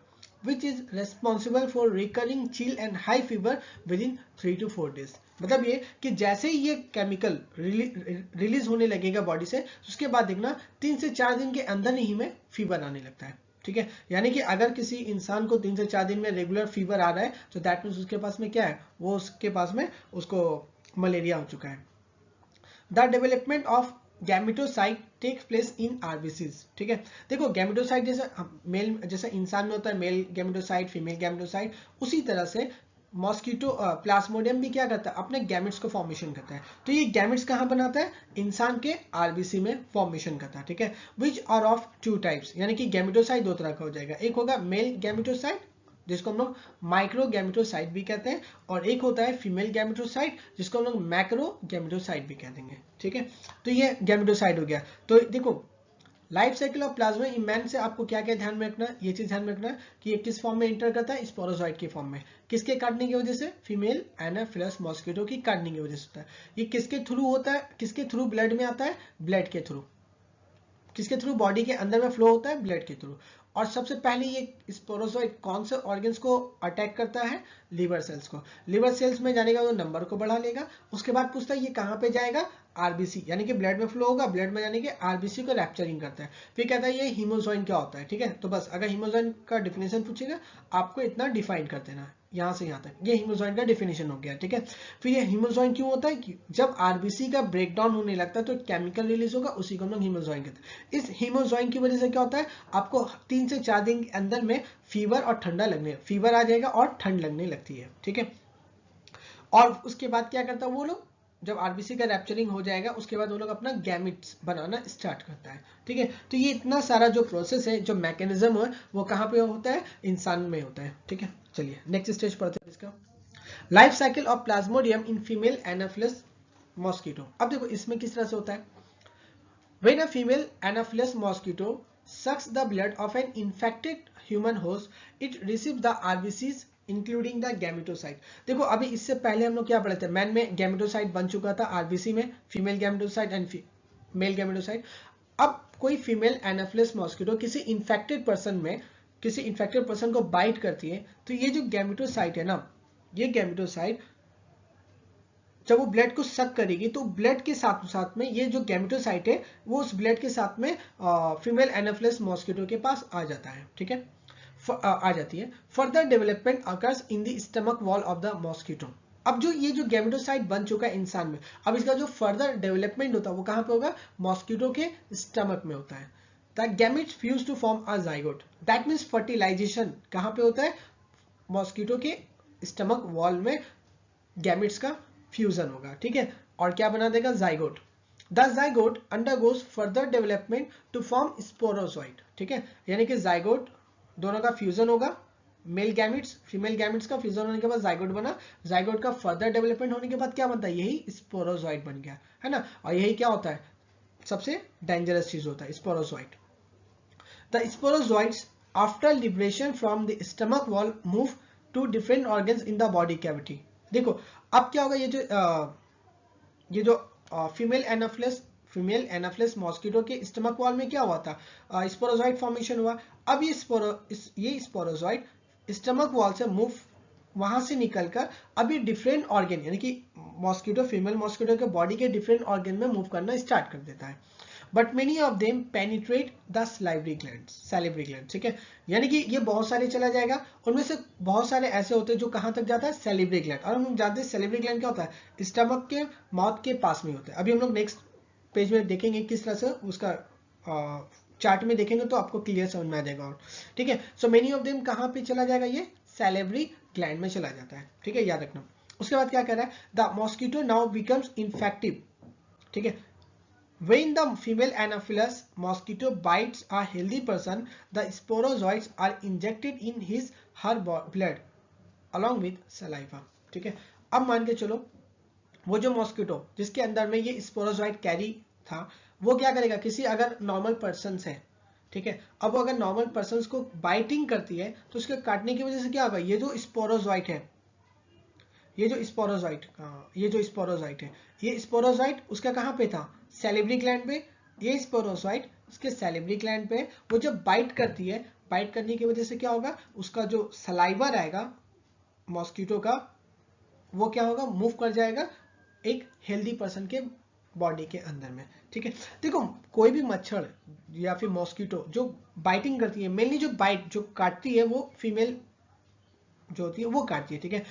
which is responsible for recurring chill and high fever within 3 to 4 days। मतलब ये कि जैसे ही ये केमिकल रिलीज होने लगेगा बॉडी से, उसके बाद देखना 3 से 4 दिन के अंदर ही में फीवर आने लगता है। ठीक है, यानी कि अगर किसी इंसान को 3 से 4 दिन में रेगुलर फीवर आ रहा है तो दैट मीन्स उसके पास में क्या है, वो उसके पास में उसको मलेरिया हो चुका है। The development of gametocyte takes place in RBCs. ठीक है, देखो गैमेटोसाइट जैसा इंसान में होता है मेल गैमेटोसाइट, फीमेल गैमेटोसाइट, उसी तरह से मॉस्किटो प्लाज्मोडियम भी क्या करता है, अपने गैमेट्स को फॉर्मेशन करता है। तो ये गैमेट्स कहाँ बनाता है, इंसान के आरबीसी में फॉर्मेशन करता है। ठीक है, विच आर ऑफ 2 टाइप्स, यानी कि गैमेटोसाइट 2 तरह का हो जाएगा। एक होगा मेल गैमेटोसाइट जिसको हम लोग माइक्रो गैमेटोसाइट भी कहते हैं, और एक होता है फीमेल गैमेटोसाइट जिसको हम लोग मैक्रो गैमेटोसाइट भी कह देंगे। ठीक है, तो ये गैमेटोसाइट हो गया। तो देखो life cycle of plasma in man से आपको क्या क्या ध्यान में रखना है, ये चीज ध्यान में रखना कि ये किस फॉर्म में एंटर करता है, स्पोरोजोइट की फॉर्म में। किसके काटने की वजह से, फीमेल एनाफिलस मॉस्किटो की काटने की वजह से होता है। ये किसके थ्रू होता है, किसके थ्रू ब्लड में आता है, ब्लड के थ्रू। किसके थ्रू, बॉडी के अंदर में फ्लो होता है, ब्लड के थ्रू। और सबसे पहले ये स्पोरोजोइट कौन से ऑर्गन्स को अटैक करता है, लिवर सेल्स को। लिवर सेल्स में जाने का वो नंबर को बढ़ा लेगा, उसके बाद पूछता है ये कहाँ पे जाएगा, आरबीसी, यानी कि ब्लड में फ्लो होगा, ब्लड में जाने के आरबीसी को रैप्चरिंग करता है। फिर कहता है ये हीमोजोइन क्या होता है। ठीक है, तो बस अगर हीमोजोइन का डिफिनेशन पूछेगा आपको इतना डिफाइन कर देना है, यहाँ से यहाँ तक ये हीमोजोइन का डिफिनेशन हो गया। ठीक है, फिर ये हीमोजोइन क्यों होता है कि जब आरबीसी का ब्रेकडाउन होने लगता है तो केमिकल रिलीज होगा, उसी को हम लोग हीमोजोइन कहते हैं। इस हीमोजोइन की वजह से क्या होता है, आपको 3 से 4 दिन के अंदर में फीवर और ठंडा लगने, फीवर आ जाएगा और ठंड लगने लगती है। ठीक है, और उसके बाद क्या करता है वो लोग, जब आरबीसी का रैप्चरिंग हो जाएगा उसके बाद वो लोग अपना गैमेट्स बनाना स्टार्ट करता है। ठीक है, तो ये इतना सारा जो प्रोसेस है, जो मैकेनिज्म है, वो कहाँ पे होता है, इंसान में होता है। ठीक है, चलिए नेक्स्ट स्टेज पढ़ते हैं इसका, life cycle of Plasmodium in female anopheles mosquito. अब देखो इसमें किस तरह से होता है, when a female anopheles mosquito sucks the blood of an infected human host, it receives the RBCs including the gametocyte. देखो अभी इससे पहले हम लोग क्या पढ़े थे, मैन में गैमेटोसाइट बन चुका था, आरबीसी में female gametocyte and male gametocyte. अब कोई फीमेल एनाफिलस मॉस्किटो किसी इन्फेक्टेड पर्सन को बाइट करती है, तो ये जो गैमेटोसाइट है ना, ये गैमेटोसाइट जब वो ब्लड को सक करेगी तो ब्लड के साथ साथ में ये जो गैमेटोसाइट है वो उस ब्लड के साथ में फीमेल एनाफिलस मॉस्किटो के पास आ जाता है। ठीक है, आ जाती है। Further development occurs in the stomach wall of the mosquito. अब जो ये जो गैमेटोसाइट बन चुका है इंसान में, अब इसका जो फर्दर डेवलपमेंट होता है वो कहां पे होगा, मॉस्किटो के स्टमक में होता है। The gametes fuse to form a zygote, that means fertilisation कहां पे होता है, मॉस्किटो के स्टमक वॉल में गैमेट्स का फ्यूजन होगा। ठीक है, और क्या बना देगा, zygote. The zygote undergoes further development to form sporozoite. ठीक है, यानी कि जाइगोट दोनों का फ्यूजन होगा, मेल गैमेट्स फीमेल गैमेट्स का फ्यूजन होने के बाद जाइगोट बना, जाइगोट का फर्दर डेवलपमेंट होने के बाद क्या बनता है, यही स्पोरोजोइट बन गया है ना। और यही क्या होता है, सबसे डेंजरस चीज होता है sporozoite. The sporozoites after liberation from the stomach wall move to different organs in the body cavity. देखो अब क्या होगा, ये जो फीमेल एनाफिलस मॉस्किटो के स्टमक वॉल में क्या हुआ था, स्पोरोजोइट फॉर्मेशन हुआ। अब ये स्पोरोजोइट स्टमक वॉल से मूव, वहां से निकलकर अब ये डिफरेंट ऑर्गन, यानी कि मॉस्किटो फीमेल मॉस्किटो के बॉडी के डिफरेंट ऑर्गन में मूव करना स्टार्ट कर देता है। But many of them penetrate the salivary gland. ठीक है, यानी कि ये बहुत सारे चला जाएगा, उनमें से बहुत सारे ऐसे होते हैं जो कहां तक जाता है, सैलिवरी ग्लैंड। और हम जानते हैं सैलिवरी ग्लैंड क्या होता है, स्टमक के माउथ के पास में होता है। अभी हम लोग नेक्स्ट पेज में देखेंगे किस तरह से उसका चार्ट में देखेंगे तो आपको क्लियर समझ में आ जाएगा। और ठीक है, सो मेनी ऑफ देम कहां पे चला जाएगा, ये सैलिवरी ग्लैंड में चला जाता है। ठीक है, याद रखना। उसके बाद क्या कर रहा है, the mosquito now becomes infective. ठीक है, when the female anopheles mosquito bites a healthy person, the sporozoites are injected in her blood along with saliva। ठीक है, अब मान के चलो वो जो मॉस्किटो जिसके अंदर में ये स्पोरोजोइट कैरी था, वो क्या करेगा, किसी अगर नॉर्मल पर्सन है, ठीक है, अब वो अगर नॉर्मल पर्सन को बाइटिंग करती है तो उसके काटने की वजह से क्या होगा, ये जो स्पोरोजोइट है, ये जो स्पोरोजोइट है, ये स्पोरोजोइट उसका कहां पे था, सैलिवरी ग्लैंड पे। ये स्पोरोजोइट उसके सैलिवरी ग्लैंड पे, वो जब बाइट करती है, बाइट करने की वजह से क्या होगा, उसका जो सलाइवा रहेगा मॉस्किटो का, वो क्या होगा, मूव कर जाएगा एक हेल्दी पर्सन के बॉडी के अंदर में। ठीक है, देखो कोई भी मच्छर या फिर मॉस्किटो जो बाइटिंग करती है, मेनली जो बाइट जो काटती है वो फीमेल जो होती है वो काटती है। ठीक है,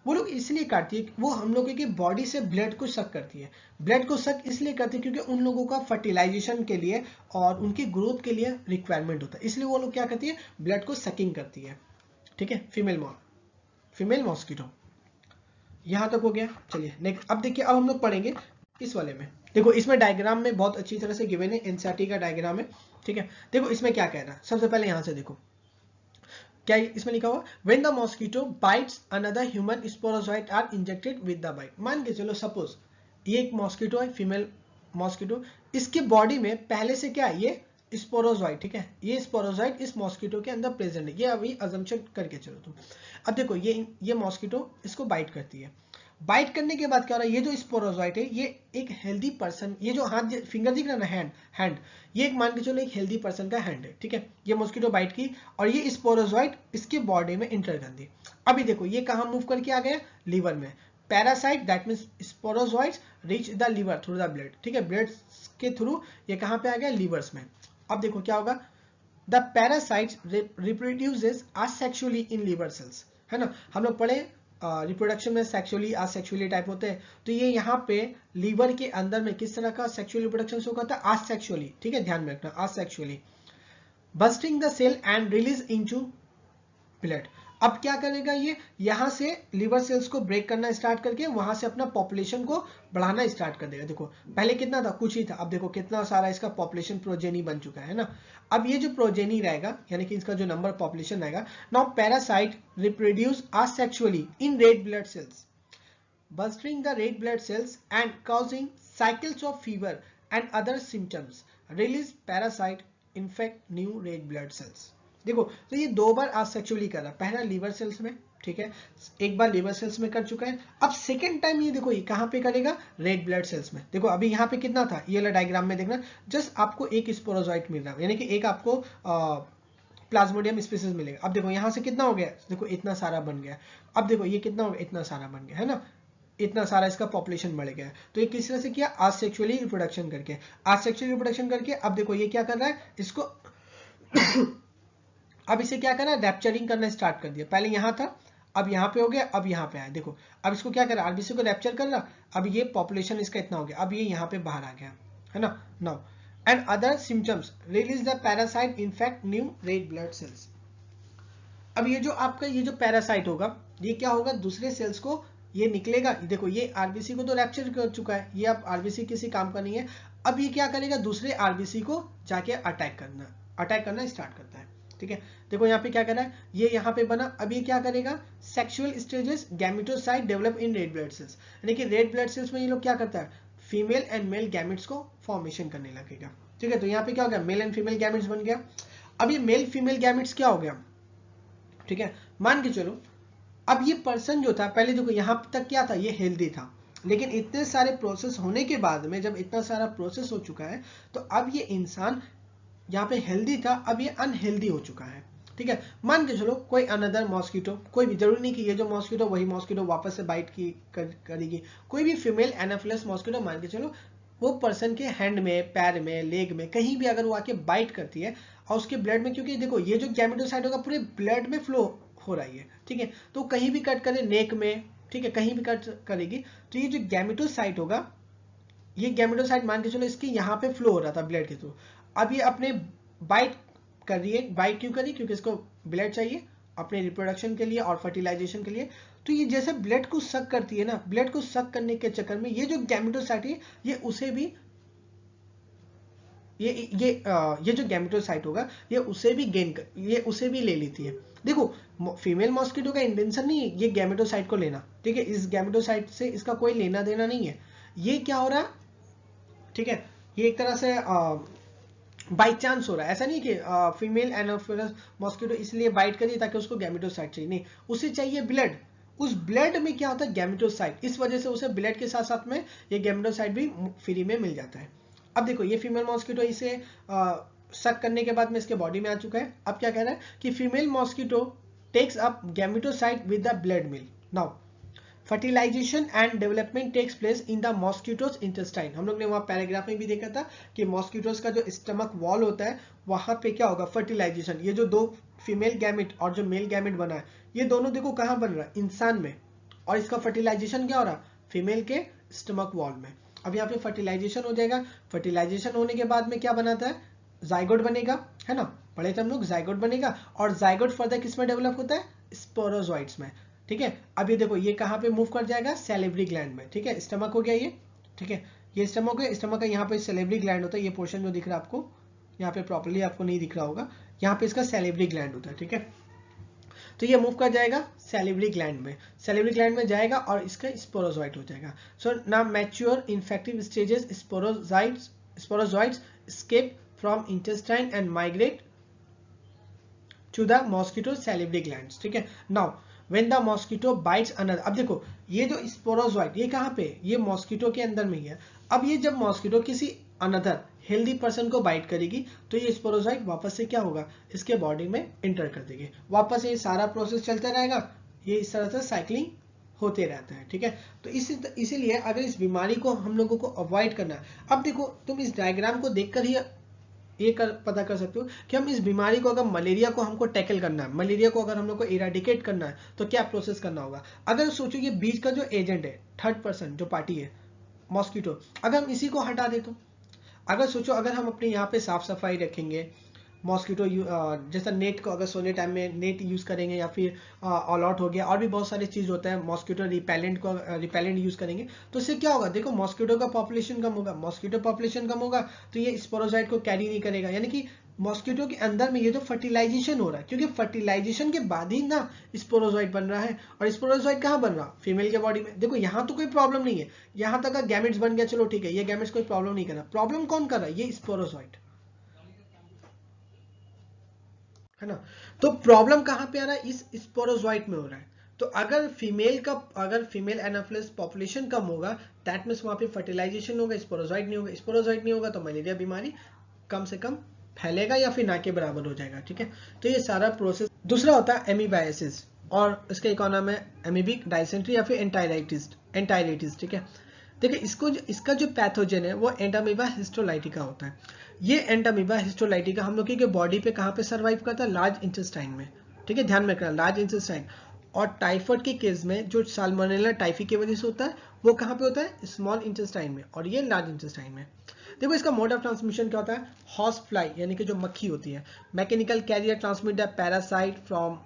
वो लोग इसलिए काटती है, वो हम लोगों की बॉडी से ब्लड को सक करती है। ब्लड को सक इसलिए करती है क्योंकि उन लोगों का फर्टिलाइजेशन के लिए और उनकी ग्रोथ के लिए रिक्वायरमेंट होता है, इसलिए वो लोग क्या करती है, ब्लड को सकिंग करती है। ठीक है, फीमेल मॉस्किटो। यहां तक हो गया। चलिए नेक्स्ट, अब देखिए, अब हम लोग पढ़ेंगे इस वाले में। देखो इसमें डायग्राम में बहुत अच्छी तरह से गिवन है, एनसीईआरटी का डायग्राम है। ठीक है, देखो इसमें क्या कह रहा है, सबसे पहले यहां से देखो क्या इसमें लिखा हुआ, when the mosquito bites another human sporozoite are injected with the bite. मान के चलो सपोज ये एक मॉस्किटो है, फीमेल मॉस्किटो, इसके बॉडी में पहले से क्या है, ये स्पोरोजोइट। ठीक है, ये स्पोरोजोइट इस मॉस्किटो के अंदर प्रेजेंट है, ये अभी अजम्पशन करके चलो तुम। अब देखो ये मॉस्किटो इसको बाइट करती है, बाइट करने के बाद क्या हो रहा है, ये जो स्पोरोजोइट है ये एक हेल्दी पर्सन, ये जो हाथ फिंगर दिख रहा है ना, हैंड, ये एक मान के चलो एक हेल्दी पर्सन का हैंड है। ठीक है, ये मॉस्किटो बाइट की और ये स्पोरोजोइट इसके बॉडी में इंटर कर दी। अभी देखो ये कहां मूव करके आ गया, लीवर में। Parasite that means sporozoites reach the liver through the blood. ठीक है, ब्लड के थ्रू ये कहां पे आ गया, लीवर्स में। अब देखो क्या होगा, the parasites reproduces asexually in liver cells, है ना, हम लोग पढ़े रिप्रोडक्शन में सेक्सुअली असेक्सुअली टाइप होते हैं, तो ये यहाँ पे लीवर के अंदर में किस तरह का सेक्सुअल रिप्रोडक्शन शो करता है, असेक्सुअली। ठीक है, ध्यान में रखना, asexually bursting the cell and release into blood. अब क्या करेगा, ये यहां से लीवर सेल्स को ब्रेक करना स्टार्ट करके वहां से अपना पॉपुलेशन को बढ़ाना स्टार्ट कर देगा। देखो पहले कितना था, कुछ ही था, अब देखो कितना सारा इसका पॉपुलेशन प्रोजेनी बन चुका है ना। अब ये जो प्रोजेनी रहेगा यानी कि इसका जो नंबर पॉपुलेशन रहेगा, now parasite reproduce asexually in red blood cells, bursting the red blood cells and causing cycles of fever and other symptoms, release parasite infect new red blood cells. देखो तो ये दो बार असेक्सुअली कर रहा है, पहला लीवर सेल्स में, ठीक है, एक बार लीवर सेल्स में कर चुका है, अब सेकेंड टाइम ये देखो ये कहां पे करेगा, रेड ब्लड सेल्स में। देखो अभी यहाँ पे कितना था, ये वाला डायग्राम में देखना, जस्ट आपको एक स्पोरोजोइट मिल रहा है, यानी कि एक आपको प्लाज्मोडियम स्पीसीज मिलेगा। अब देखो यहाँ से कितना हो गया, देखो इतना सारा बन गया, अब देखो ये कितना हो गया, इतना सारा बन गया, है ना, इतना सारा इसका पॉपुलेशन बढ़ गया। तो ये किस तरह से किया, असेक्सुअली रिप्रोडक्शन करके, असेक्सुअली रिप्रोडक्शन करके। अब देखो ये क्या कर रहा है, इसको अब इसे क्या करना है, रैप्चरिंग करना स्टार्ट कर दिया, पहले यहां था, अब यहाँ पे हो गया, अब यहाँ पे आया। देखो अब इसको क्या कर रहा है, आरबीसी को रैप्चर कर रहा, अब ये पॉपुलेशन इसका इतना हो गया, अब ये यहाँ पे बाहर आ गया, है ना। Now and other symptoms, release the parasite infect new red blood sales. अब ये जो आपका ये जो पैरासाइट होगा, ये क्या होगा, दूसरे सेल्स को ये निकलेगा। देखो ये आरबीसी को तो रैप्चर कर चुका है, ये अब आरबीसी किसी काम का नहीं है। अब ये क्या करेगा, दूसरे आरबीसी को जाके अटैक करना स्टार्ट करता है। ठीक है, देखो यहाँ पे क्या कर रहा है, ये यहाँ पे बना, अब ये क्या करेगा, sexual stages gametocyte develop in red blood sales, यानी कि रेड ब्लड सेल्स में ये लोग क्या करता है, फीमेल एंड मेल गैमेट्स को फॉर्मेशन करने लगेगा। ठीक है, तो यहाँ पे क्या हो गया, मेल एंड फीमेल गैमेट्स बन गया। अब ये मेल फीमेल गैमेट्स क्या हो गया, ठीक है, मान के चलो अब ये पर्सन जो था, पहले देखो यहाँ तक क्या था, ये हेल्दी था, लेकिन इतने सारे प्रोसेस होने के बाद में, जब इतना सारा प्रोसेस हो चुका है, तो अब ये इंसान यहाँ पे हेल्दी था, अब ये अनहेल्दी हो चुका है। ठीक है, मान के चलो कोई अनदर मॉस्किटो, कोई भी, जरूरी नहीं कि ये जो मॉस्किटो वही मॉस्किटो वापस से बाइट की करेगी, कोई भी फीमेल एनाफिलस मॉस्किटो मान के चलो वो पर्सन के हैंड में, पैर में, लेग में, कहीं भी अगर वो आके बाइट करती है और उसके ब्लड में, क्योंकि देखो ये जो गैमेटोसाइट होगा पूरे ब्लड में फ्लो हो रही है, ठीक है, तो कहीं भी कट करे, नेक में, ठीक है, कहीं भी कट करेगी, तो ये जो गैमेटोसाइट होगा, ये गैमेटोसाइट मान के चलो इसके यहाँ पे फ्लो हो रहा था ब्लड के थ्रू, अब ये अपने बाइट कर रही है, बाइट क्यों करी, क्योंकि इसको ब्लड चाहिए अपने रिप्रोडक्शन के लिए और फर्टिलाइजेशन के लिए। तो ये जैसे ब्लड को सक करती है ना, ब्लड को सक करने के चक्कर में ये जो गैमेटोसाइट है, ये उसे भी ये जो गैमेटोसाइट होगा, ये उसे भी ये उसे भी ले लेती है। देखो फीमेल मॉस्किटो का इंटेंशन नहीं है ये गैमेटोसाइट को लेना, ठीक है, इस गैमेटोसाइट से इसका कोई लेना देना नहीं है, ये क्या हो रहा है, ठीक है, ये एक तरह से बाई चांस हो रहा है, ऐसा नहीं कि फीमेल एनाफिलस मॉस्किटो इसलिए बाइट करी ताकि उसको गैमेटोसाइट चाहिए, नहीं, उसे चाहिए ब्लड, उस ब्लड में क्या होता है, गैमेटोसाइट, इस वजह से उसे ब्लड के साथ साथ में ये गैमेटोसाइट भी फ्री में मिल जाता है। अब देखो ये फीमेल मॉस्किटो इसे सक करने के बाद में इसके बॉडी में आ चुका है। अब क्या कह रहा है कि female mosquito takes up gametocyte with the blood meal. Now fertilisation and development takes place in the mosquito's intestine. हम लोग ने वहां पैराग्राफ में भी देखा था कि मॉस्किटोज का जो स्टमक वॉल होता है वहां पे क्या होगा, फर्टिलाइजेशन। ये जो दो फीमेल गैमेट और जो मेल गैमेट बना है, ये दोनों देखो कहां बन रहा है, इंसान में, और इसका फर्टिलाइजेशन क्या हो रहा है, फीमेल के स्टमक वॉल में। अब यहाँ पे फर्टिलाइजेशन हो जाएगा। फर्टिलाइजेशन होने के बाद में क्या बनाता है, जाइगोट बनेगा, है ना, पढ़े थे हम लोग, जाइगोट बनेगा। और जाइगोट फर्दर किस में डेवलप होता है, स्पोरोजोइट्स में। ठीक है, अब ये देखो ये कहाँ पे मूव कर जाएगा, सैलिवरी ग्लैंड में। ठीक है, स्टमक हो गया ये। ठीक है, ये स्टमक है, स्टमक का यहाँ पे सैलिवरी ग्लैंड होता है। ये पोर्शन जो दिख रहा है आपको यहाँ पे प्रॉपर्ली आपको नहीं दिख रहा होगा, यहाँ पे इसका सैलिवरी ग्लैंड होता है। ठीक है, तो ये मूव कर जाएगा सैलिवरी ग्लैंड में, सैलिवरी ग्लैंड में जाएगा और इसका स्पोरोजोइट हो जाएगा। So now mature infective stages sporozoites escape from intestine and migrate to the mosquito salivary glands. ठीक है, now when the mosquito bites another, अब देखो ये जो स्पोरोजोइट ये कहाँ पे, ये मॉस्किटो के अंदर में ही है। अब ये जब मॉस्किटो किसी अनदर हेल्दी पर्सन को बाइट करेगी तो ये स्पोरोजोइट वापस से क्या होगा, इसके बॉडी में एंटर कर देगी। वापस ये सारा प्रोसेस चलता रहेगा, ये इस तरह से साइक्लिंग होते रहता है। ठीक है, तो इसीलिए अगर इस बीमारी को हम लोगों को अवॉइड करना है, अब देखो तुम इस डायग्राम को देखकर ही ये पता कर सकते हो कि हम इस बीमारी को, अगर मलेरिया को हमको टैकल करना है, मलेरिया को अगर हम लोग को इराडिकेट करना है तो क्या प्रोसेस करना होगा। अगर सोचो ये बीच का जो एजेंट है, थर्ड पर्सन जो पार्टी है मॉस्किटो, अगर हम इसी को हटा दे तो, अगर सोचो अगर हम अपने यहाँ पे साफ सफाई रखेंगे, मॉस्किटो जैसा नेट को अगर सोने टाइम में नेट यूज करेंगे, या फिर ऑल आउट हो गया, और भी बहुत सारी चीज होता है, मॉस्किटो रिपेलेंट यूज करेंगे, तो इससे क्या होगा, देखो मॉस्किटो का पॉपुलेशन कम होगा, मॉस्किटो पॉपुलेशन कम होगा तो ये स्पोरोजोइट को कैरी नहीं करेगा। यानी कि मॉस्किटो के अंदर में ये जो फर्टिलाइजेशन हो रहा है, क्योंकि फर्टिलाइजेशन के बाद ही ना स्पोरोजोइट बन रहा है, और स्पोरोजोइट कहाँ बन रहा, फीमेल के बॉडी में। देखो यहाँ तो कोई प्रॉब्लम नहीं है, यहाँ तक गैमेट्स बन गया, चलो ठीक है, ये गैमेट्स कोई प्रॉब्लम नहीं कर रहा, प्रॉब्लम कौन कर रहा है, ये स्पोरोजोइट, है ना। तो प्रॉब्लम कहां पे आ रहा है, इस स्पोरोजोइट में हो रहा है। तो अगर फीमेल एनाफिलिस पॉपुलेशन कम होगा, दैट मींस वहां पे फर्टिलाइजेशन होगा, स्पोरोजोइट नहीं होगा, स्पोरोजोइट नहीं होगा तो मलेरिया बीमारी कम से कम फैलेगा या फिर ना के बराबर हो जाएगा। ठीक है, तो ये सारा प्रोसेस। दूसरा होता है एमीबायसिस, और इसका एक और नाम है एमीबिक डायसेंट्री या फिर एंटाइलाइटिस। ठीक है, देखिए इसका जो पैथोजन है वो एंटामीबा हिस्टोलाइटिका होता है। ये एंटामीबा हिस्टोलाइटिका हम लोग की बॉडी पे कहाँ पे सरवाइव करता है, लार्ज इंटेस्टाइन में। ठीक है, ध्यान में रखना, लार्ज इंटेस्टाइन। और टाइफाइड के केस में जो साल्मोनेला टाइफी की वजह से होता है वो कहाँ पे होता है, स्मॉल इंटेस्टाइन में, और ये लार्ज इंटेस्टाइन में। देखो इसका मोड ऑफ ट्रांसमिशन क्या होता है, हॉर्स फ्लाई यानी कि जो मक्खी होती है, mechanical carrier transmit the parasite from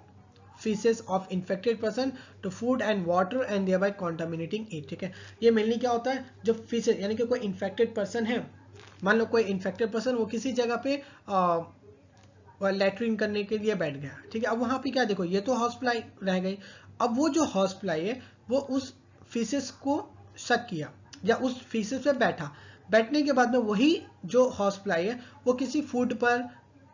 feces of infected person to food and water and thereby contaminating it। ठीक है, ये मेनली क्या होता है, जब feces यानी कि कोई इन्फेक्टेड पर्सन है, मान लो कोई इन्फेक्टेड पर्सन वो किसी जगह पे लैट्रिन करने के लिए बैठ गया। ठीक है, अब वहां पे क्या, देखो ये तो हॉर्स फ्लाई रह गई, अब वो जो हॉर्स फ्लाई है वो उस feces को सक किया या उस feces पे बैठा, बैठने के बाद में वही जो हॉर्स फ्लाई है वो किसी फूड पर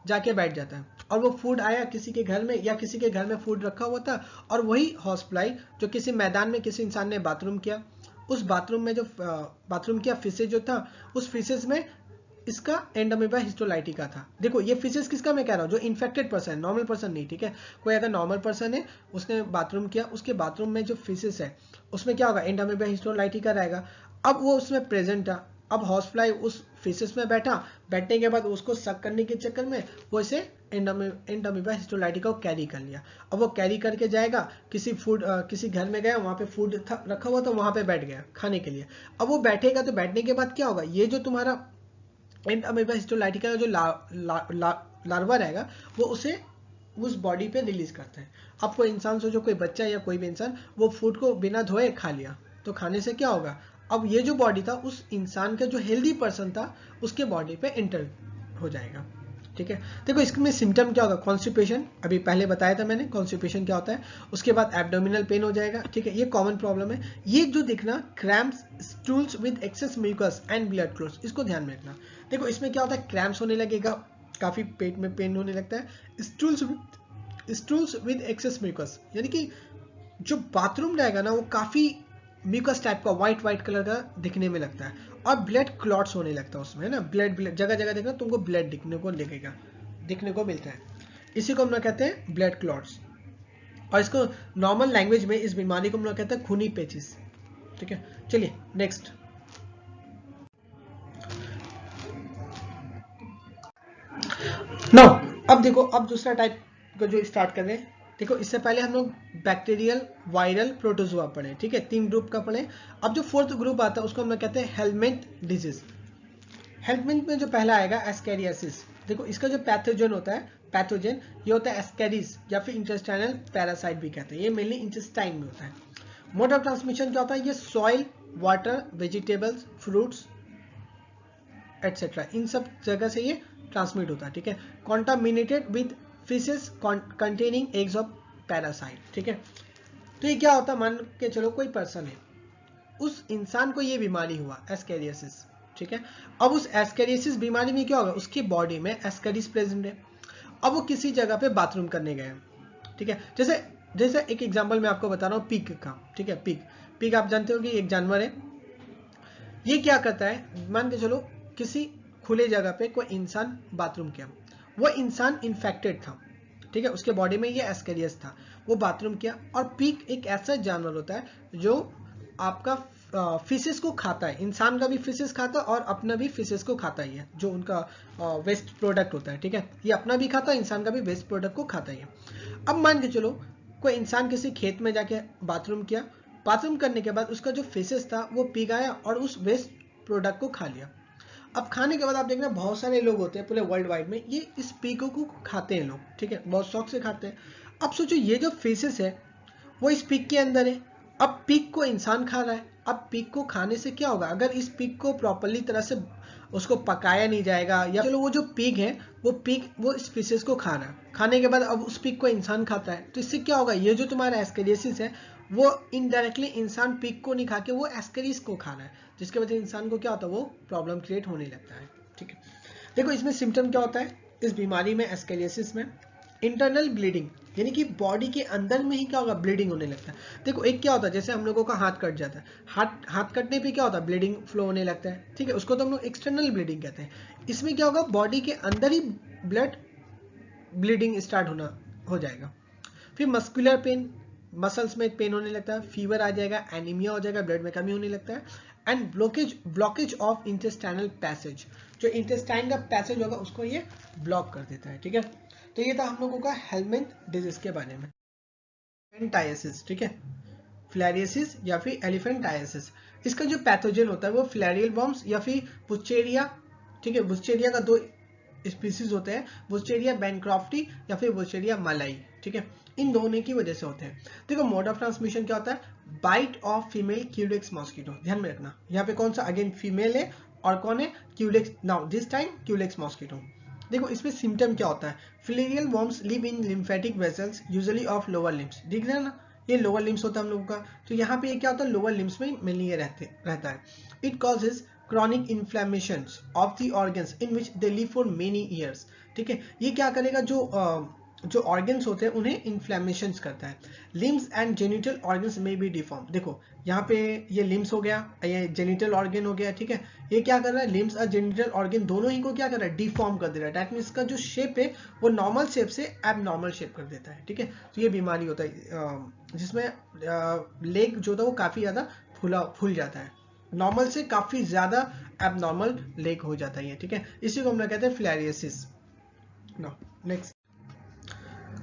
जाके बैठ जाता है, और वो फूड आया किसी के घर में, या किसी के घर में फूड रखा हुआ था, और वही हॉर्स फ्लाई जो किसी मैदान में किसी इंसान ने बाथरूम किया, उस बाथरूम में जो बाथरूम किया फिसेस जो था, उस फिसेस में इसका एंडामीबा हिस्टोलाइटिका था। देखो ये फिसेस किसका मैं कह रहा हूँ, जो इन्फेक्टेड पर्सन, नॉर्मल पर्सन नहीं। ठीक है, कोई अगर नॉर्मल पर्सन है उसने बाथरूम किया, उसके बाथरूम में जो फिसेस है उसमें क्या होगा, एंडामीबा हिस्टोलाइटिका रहेगा। अब वो उसमें प्रेजेंट था, अब हॉर्स फ्लाई उस फिसेस में बैठा, बैठने के बाद उसको सक करने के चक्कर में वो इसे एंडामीबा हिस्टोलाइटिका को कैरी कर लिया। अब वो कैरी करके जाएगा किसी घर में गया, वहां पे फूड रखा हुआ था, वहां पे बैठ गया खाने के लिए। अब वो बैठेगा तो बैठने के बाद क्या होगा, ये जो तुम्हारा एंडामीबा हिस्टोलाइटिका का जो लार्वा रहेगा वो उसे उस बॉडी पे रिलीज करता है। अब कोई इंसान सोचो, कोई बच्चा या कोई भी इंसान वो फूड को बिना धोए खा लिया, तो खाने से क्या होगा, अब ये जो बॉडी था उस इंसान का जो हेल्दी पर्सन था उसके बॉडी पे एंटर हो जाएगा। ठीक है, देखो इसमें सिम्टम क्या होगा, कॉन्स्टिपेशन, अभी पहले बताया था मैंने कॉन्स्टिपेशन क्या होता है, उसके बाद एब्डोमिनल पेन हो जाएगा। ठीक है, ये कॉमन प्रॉब्लम है। ये जो दिखना cramps, stools with excess mucus and blood clots, इसको ध्यान में रखना। देखो इसमें क्या होता है, क्रैम्प्स होने लगेगा, काफी पेट में पेन होने लगता है। स्टूल्स विद एक्सेस म्यूकस यानी कि जो बाथरूम रहेगा ना वो काफी म्यूकस टाइप का व्हाइट कलर का दिखने में लगता है और ब्लड क्लॉट्स होने लगता है उसमें, है ना, ब्लड जगह जगह देखना तुमको ब्लड दिखने को मिलता है। इसी को हम लोग कहते हैं ब्लड क्लॉट्स, और इसको नॉर्मल लैंग्वेज में इस बीमारी को हम लोग कहते हैं खूनी पेचिस। ठीक है, चलिए नेक्स्ट। नाउ अब देखो, अब दूसरा टाइप को जो स्टार्ट कर रहे हैं। देखो इससे पहले हम लोग बैक्टीरियल, वायरल, प्रोटोजोआ पढ़े, ठीक है, 3 ग्रुप का पढ़े। अब जो 4th ग्रुप आता है उसको हम लोग कहते हैं हेलमिंथ डिजीज। हेलमिंथ में जो पहला आएगा एस्कैरियासिस। देखो इसका जो पैथोजन होता है, पैथोजन ये होता है एस्कैरिस या फिर इंटेस्टाइनल पैरासाइट भी कहते हैं। ये मेनली इंटेस्टाइन में होता है। मोड ऑफ ट्रांसमिशन क्या होता है, ये soil, water, vegetables, fruits etcetera, इन सब जगह से ये ट्रांसमिट होता है। ठीक है, contaminated with faeces containing eggs of parasite. ठीक है, तो ये क्या होता है, मान के चलो कोई पर्सन है, उस इंसान को ये बीमारी हुआ एस्कैरियासिस। ठीक है, अब उस एस्कैरियासिस बीमारी में क्या होगा, उसकी बॉडी में एस्कैरिस प्रेजेंट है। अब वो किसी जगह पे बाथरूम करने गए। ठीक है, जैसे एक एग्जांपल मैं आपको बता रहा हूँ पिग का। ठीक है, पिग आप जानते हो कि एक जानवर है। ये क्या करता है, मान के चलो किसी खुले जगह पे कोई इंसान बाथरूम किया, वो इंसान इन्फेक्टेड था। ठीक है, उसके बॉडी में ये एस्कैरियस था, वो बाथरूम किया। और पिग एक ऐसा जानवर होता है जो आपका फिशेस को खाता है, इंसान का भी फिशेस खाता है और अपना भी फिशेस को खाता ही है, जो उनका वेस्ट प्रोडक्ट होता है। ठीक है, ये अपना भी खाता है, इंसान का भी वेस्ट प्रोडक्ट को खाता ही है। अब मान के चलो कोई इंसान किसी खेत में जाके बाथरूम किया, बाथरूम करने के बाद उसका जो फिशेस था वो पिग आया और उस वेस्ट प्रोडक्ट को खा लिया। अब खाने के बाद आप देखना बहुत सारे लोग होते हैं पूरे वर्ल्ड वाइड में, ये इस पिग को खाते हैं लोग। ठीक है, बहुत शौक से खाते हैं। अब सोचो ये जो फिशेस है वो इस पिग के अंदर है, अब पिग को इंसान खा रहा है। अब पिग को खाने से क्या होगा, अगर इस पिग को प्रॉपर्ली तरह से उसको पकाया नहीं जाएगा, या चलो वो जो पिग है वो इस फिशेस को खा रहा है, खाने के बाद अब उस पिग को इंसान खाता है, तो इससे क्या होगा, ये जो तुम्हारा एस्कैरियासिस है वो इनडायरेक्टली इंसान पिग को नहीं खा के वो एस्कैरिस को खा रहा है, जिसके वजह से इंसान को क्या होता है, वो प्रॉब्लम क्रिएट होने लगता है। ठीक है, देखो इसमें सिम्टम क्या होता है इस बीमारी में, एस्कैरियासिस में इंटरनल ब्लीडिंग, यानी कि बॉडी के अंदर में ही क्या होगा, ब्लीडिंग होने लगता है। देखो एक क्या होता है, जैसे हम लोगों का हाथ कट जाता है, हाथ कटने पे क्या होता है, ब्लीडिंग फ्लो होने लगता है। ठीक है, उसको तो हम लोग एक्सटर्नल ब्लीडिंग कहते हैं। इसमें क्या होगा, बॉडी के अंदर ही ब्लीडिंग स्टार्ट हो जाएगा। फिर मस्कुलर पेन, मसल्स में पेन होने लगता है, फीवर आ जाएगा, एनीमिया हो जाएगा, ब्लड में कमी होने लगता है, and blockage of intestinal passage, जो इंटेस्टाइन का पैसेज होगा उसको ये ब्लॉक कर देता है। ठीक है, तो ये था हम लोगों का हेलमिंथ डिजीज के बारे में। एलिफेंटाइसिस, ठीक है, फिलारियासिस या फिर एलिफेंटाइसिस, इसका जो पैथोजन होता है वो फिलारियल वर्म्स या फिर बुस्चेरिया। ठीक है, बुस्चेरिया का 2 स्पीसीज होते हैं, बुस्चेरिया बैनक्रॉफ्टी या फिर बुस्चेरिया मलाई। ठीक है, इन दोनों की वजह से होते हैं। देखो मोड ऑफ ट्रांसमिशन क्या होता है, बाइट ऑफ फीमेल क्यूडेक्स मॉस्किटो। ध्यान में रखना, यहाँ पे कौन सा, अगेन फीमेल है और कौन है, Culex. Now this time Culex mosquito. देखो इसमें सिम्टम क्या होता है, filarial worms live in lymphatic vessels usually of lower limbs. दिख रहा है ना, ये लोअर लिम्स होता है हम लोगों का, तो यहाँ पे क्या होता है, लोअर लिम्स में मेनली ये रहता है। It causes chronic inflammations of the organs in which they live for many years। ठीक है, ये क्या करेगा, जो ऑर्गन्स होते हैं उन्हें इन्फ्लेमेशंस करता है। लिम्स एंड जेनिटल ऑर्गन्स में बी डिफॉर्म। देखो यहाँ पे ये लिम्स हो गया, ये जेनिटल ऑर्गन हो गया। ठीक है, ये क्या कर रहा है, लिम्स और जेनिटल ऑर्गन दोनों ही को क्या कर रहा है, डिफॉर्म कर दे रहा है। दैट मीन्स इसका जो शेप है वो नॉर्मल शेप से एबनॉर्मल शेप कर देता है। ठीक है, तो ये बीमारी होता है जिसमें लेग जो होता है वो काफी ज्यादा फूल जाता है, नॉर्मल से काफी ज्यादा एबनॉर्मल लेग हो जाता है। ठीक है, इसी को हम लोग कहते हैं फिलारियासिस। नेक्स्ट,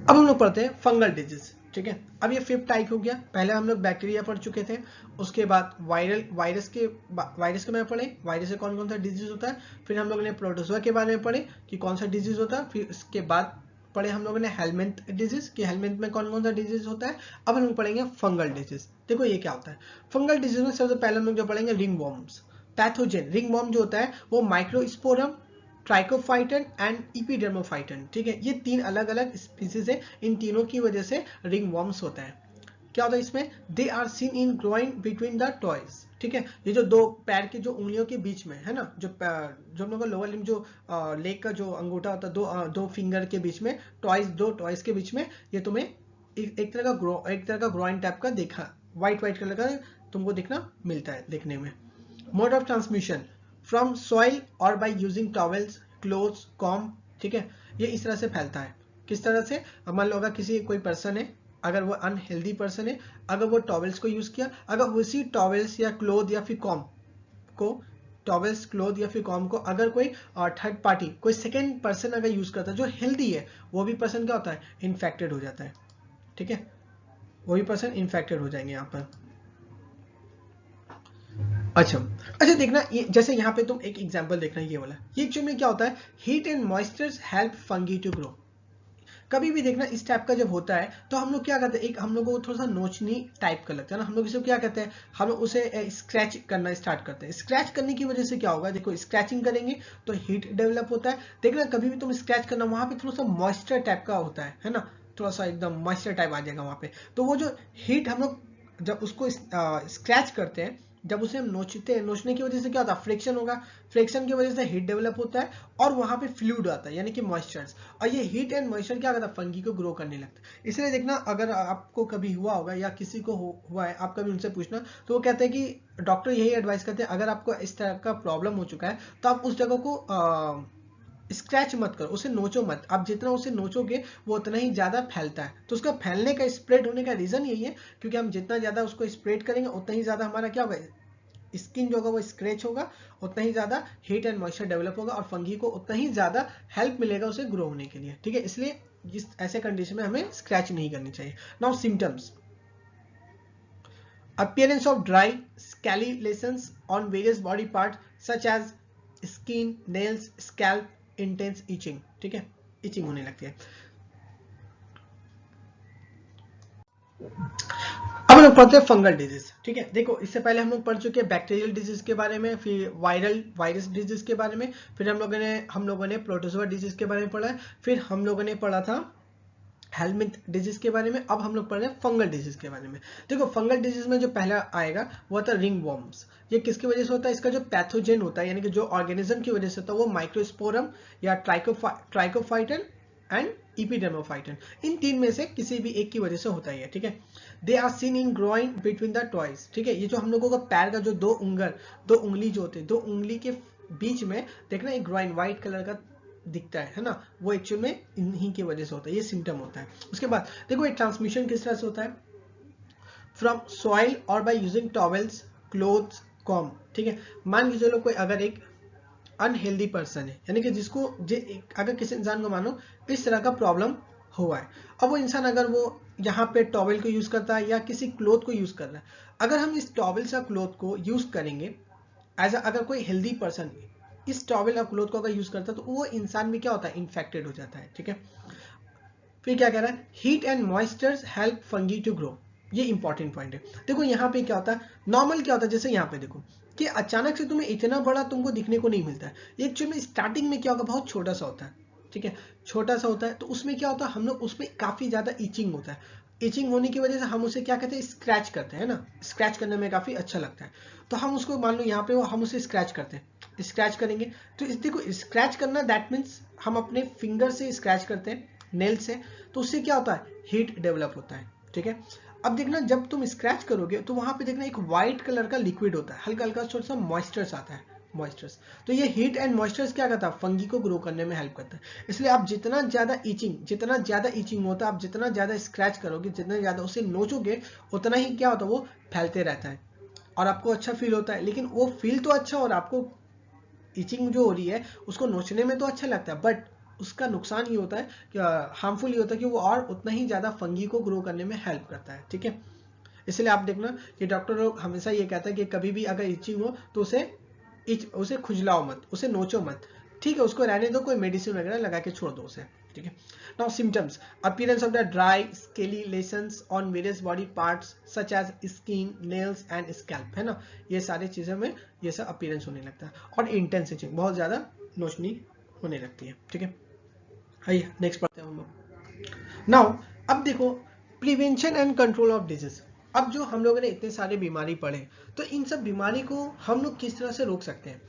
अब हम लोग पढ़ते हैं फंगल डिजीज। ठीक है, अब ये 5th टाइप हो गया। पहले हम लोग बैक्टीरिया पढ़ चुके थे, उसके बाद वायरस के बारे में पढ़े, वायरस से कौन कौन सा डिजीज होता है। फिर हम लोगों ने प्रोटोजोआ के बारे में पढ़े कि कौन सा डिजीज होता है। फिर उसके बाद पढ़े हम लोगों ने हेलमिंथ डिजीज कि हेलमिंथ में कौन कौन सा डिजीज होता है। अब हम लोग पढ़ेंगे फंगल डिजीज। देखो ये क्या होता है, फंगल डिजीज में सबसे पहले हम लोग जो पढ़ेंगे ringworms. Pathogen ringworm जो होता है वो माइक्रोस्पोरम, ट्राइकोफाइटन एंड इपिडर्मोफाइटन। ठीक है, ये 3 अलग अलग स्पीसीज है, इन तीनों की वजह से रिंग वॉर्म्स होता है। क्या होता है इसमें, they are seen in growing between the toes. ठीक है, ये जो 2 पैर के जो उंगलियों के बीच में है ना, जो हम लोग का लोअर लिम्ब जो लेग का जो अंगूठा होता है, दो फिंगर के बीच में, दो टॉयज के बीच में, ये तुम्हें एक तरह का ग्रोइन टाइप का देखा, व्हाइट कलर का तुमको मिलता है देखने में। Mode of transmission from soil और by using towels, clothes, comb, ठीक है, ये इस तरह से फैलता है। किस तरह से? मान लो अगर कोई पर्सन है, अगर वो अनहेल्दी पर्सन है, अगर वो टॉवेल्स को यूज किया, अगर उसी टॉवेल्स या क्लोथ या फिर कॉम्ब को अगर कोई थर्ड पार्टी, कोई सेकेंड पर्सन अगर यूज करता है जो हेल्दी है, वो भी पर्सन क्या होता है? इन्फेक्टेड हो जाता है, ठीक है, वो भी पर्सन इन्फेक्टेड हो जाएंगे यहाँ पर। अच्छा देखना, ये जैसे यहाँ पे तुम एक एग्जांपल देखना, ये वाला, ये एक्चुअली में क्या होता है? Heat and moisture help fungi to grow. कभी भी देखना इस टाइप का जब होता है तो हम लोग क्या करते हैं, एक हम लोग को थोड़ा सा नोचनी टाइप का लगता है ना, हम लोग इसको क्या कहते हैं, हम लोग उसे स्क्रैच करना स्टार्ट करते हैं। स्क्रैच करने की वजह से क्या होगा, देखो स्क्रैचिंग करेंगे तो हीट डेवलप होता है। देखना कभी भी तुम स्क्रैच करना, वहां पे थोड़ा सा मॉइस्चर टाइप का होता है ना, थोड़ा सा एकदम मॉइस्चर टाइप आ जाएगा वहां पे। तो वो जो हीट हम लोग जब उसको स्क्रैच करते हैं, जब उसे हम नोचते हैं, नोचने की वजह से क्या होता है? फ्रिक्शन होगा, फ्रिक्शन की वजह से हीट डेवलप होता है और वहां पे फ्लूइड आता है, यानी कि मॉइस्चर्स, और ये हीट एंड मॉइस्चर क्या करता है? फंगी को ग्रो करने लगता है। इसलिए देखना, अगर आपको कभी हुआ होगा या किसी को हुआ है, आप कभी उनसे पूछना तो वो कहते हैं कि डॉक्टर यही एडवाइस करते हैं, अगर आपको इस तरह का प्रॉब्लम हो चुका है तो आप उस जगह को स्क्रैच मत करो, उसे नोचो मत। आप जितना उसे नोचोगे वो उतना ही ज्यादा फैलता है। तो उसका फैलने का, स्प्रेड होने का रीजन यही है, क्योंकि हम जितना ज्यादा उसको स्प्रेड करेंगे उतना ही ज्यादा हमारा क्या होगा, स्किन जो होगा वो स्क्रैच होगा, उतना ही ज्यादा हीट एंड मॉइस्चर डेवलप होगा और फंगी को उतना ही ज्यादा हेल्प मिलेगा उसे ग्रो होने के लिए, ठीक है। इसलिए जिस ऐसे कंडीशन में हमें स्क्रैच नहीं करनी चाहिए। Now symptoms, appearance of dry scaly lesions on various body parts such as skin, nails, scalp, intense itching, ठीक है, इचिंग होने लगती है। अब हम लोग पढ़ते हैं फंगल डिजीज, ठीक है। देखो इससे पहले हम लोग पढ़ चुके हैं बैक्टीरियल डिजीज के बारे में, फिर वायरस डिजीज के बारे में, फिर हम लोगों ने प्रोटोजोआ डिजीज के बारे में पढ़ा है, फिर हम लोगों ने पढ़ा था हेलमिंथ डिजीज के बारे में। अब हम लोग पढ़ रहे हैं फंगल डिजीज के बारे में। देखो फंगल डिजीज में जो पहला आएगा वो था रिंग वॉर्म्स। ये किसकी वजह से होता है? इसका जो पैथोजेन होता है, यानी कि जो ऑर्गेनिज्म की वजह से होता है, वो माइक्रोस्पोरम या ट्राइकोफाइटन एंड इपिडेर्मोफाइटन, इन तीन में से किसी भी एक की वजह से होता है, ठीक है। They are seen in groin between the toes, ठीक है। ये जो हम लोगों का पैर का जो दो उंगली जो होते हैं, दो उंगली के बीच में देखना एक ग्रोइन व्हाइट कलर का दिखता है ना, वो एक्चुअल में इन्हीं की वजह से होता है, ये सिम्टम होता है। उसके बाद देखो ये ट्रांसमिशन किस तरह से होता है? फ्रॉम सॉइल और by using towels, clothes, comb, ठीक है। मान के चलो कोई अगर एक अनहेल्दी पर्सन है, यानी कि जिसको अगर किसी इंसान को मानो इस तरह का प्रॉब्लम हुआ है, अब वो इंसान अगर वो यहाँ पे टॉवेल को यूज करता है या किसी क्लोथ को यूज कर रहा है, अगर हम इस टॉवेल या क्लोथ को यूज करेंगे अगर कोई हेल्दी पर्सन इस टॉवेल और क्लोथ को अगर यूज करता है तो वो इंसान भी क्या होता है? इन्फेक्टेड हो जाता है, ठीक है। फिर क्या कह रहा है? Heat and moisture help fungi to grow, ये इंपॉर्टेंट पॉइंट है। देखो यहाँ पे क्या होता है, नॉर्मल क्या होता है, जैसे यहाँ पे देखो कि अचानक से तुम्हें इतना बड़ा तुमको दिखने को नहीं मिलता है। ये एक्चुअली स्टार्टिंग में क्या होगा, बहुत छोटा सा होता है, ठीक है, छोटा सा होता है। तो उसमें क्या होता है, हम लोग उसमें काफी ज्यादा इचिंग होता है। इचिंग होने की वजह से हम उसे क्या कहते हैं? स्क्रैच करते हैं ना, स्क्रैच करने में काफी अच्छा लगता है। तो हम उसको मान लो यहाँ पे हम उसे स्क्रैच करते हैं, स्क्रैच करेंगे तो देखो स्क्रैच करना दैट मीन्स हम अपने फिंगर से स्क्रैच करते हैं, नेल से, तो उससे क्या होता है? हीट डेवलप होता है, ठीक है। अब देखना जब तुम स्क्रैच करोगे तो वहां पे देखना एक व्हाइट कलर का लिक्विड होता है, हल्का हल्का थोड़ा सा मॉइस्चर्स आता है, मॉइस्चर्स। तो ये हीट एंड मॉइस्चर्स क्या करता है? फंगी को ग्रो करने में हेल्प करता है। इसलिए आप जितना ज्यादा इचिंग होता है, आप जितना ज्यादा स्क्रैच करोगे, जितना ज्यादा उसे नोचोगे, उतना ही क्या होता है? वो फैलते रहता है और आपको अच्छा फील होता है। लेकिन वो फील तो अच्छा, और आपको इचिंग जो हो रही है उसको नोचने में तो अच्छा लगता है, बट उसका नुकसान ये होता है कि हार्मफुल ये होता है कि वो और उतना ही ज्यादा फंगी को ग्रो करने में हेल्प करता है, ठीक है। इसलिए आप देखना कि डॉक्टर लोग हमेशा ये कहता है कि कभी भी अगर इचिंग हो तो उसे खुजलाओ मत, उसे नोचो मत, ठीक है, उसको रहने दो, कोई मेडिसिन वगैरह लगा के छोड़ दो उसे, ठीक है। Now symptoms, appearance of the dry scaly lesions on various body parts such as skin, nails and scalp, है ना, ये सारी चीजों में ये सब अपीयरेंस होने लगता है। और इंटेंस इचिंग, बहुत ज्यादा नोचनी होने लगती है, ठीक है। आइए नेक्स्ट पढ़ते हैं हम लोग। नाउ अब देखो prevention and control of disease. अब जो हम लोगों ने इतने सारे बीमारी पढ़े, तो इन सब बीमारी को हम लोग किस तरह से रोक सकते हैं?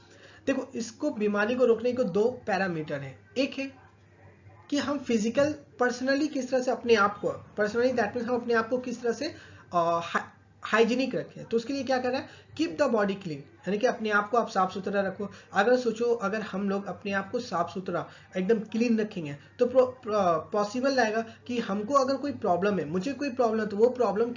देखो इसको बीमारी को रोकने को दो पैरामीटर है। एक है कि हम फिजिकल पर्सनली किस तरह से अपने आप को, पर्सनली दैट मीन्स हम अपने आप को किस तरह से हाइजीनिक रखें। तो उसके लिए क्या करना है, कीप द बॉडी क्लीन, यानी कि अपने आप को आप साफ सुथरा रखो। अगर सोचो अगर हम लोग अपने आप को साफ सुथरा एकदम क्लीन रखेंगे तो पॉसिबल रहेगा कि हमको अगर कोई प्रॉब्लम है, मुझे कोई प्रॉब्लम है, तो वो प्रॉब्लम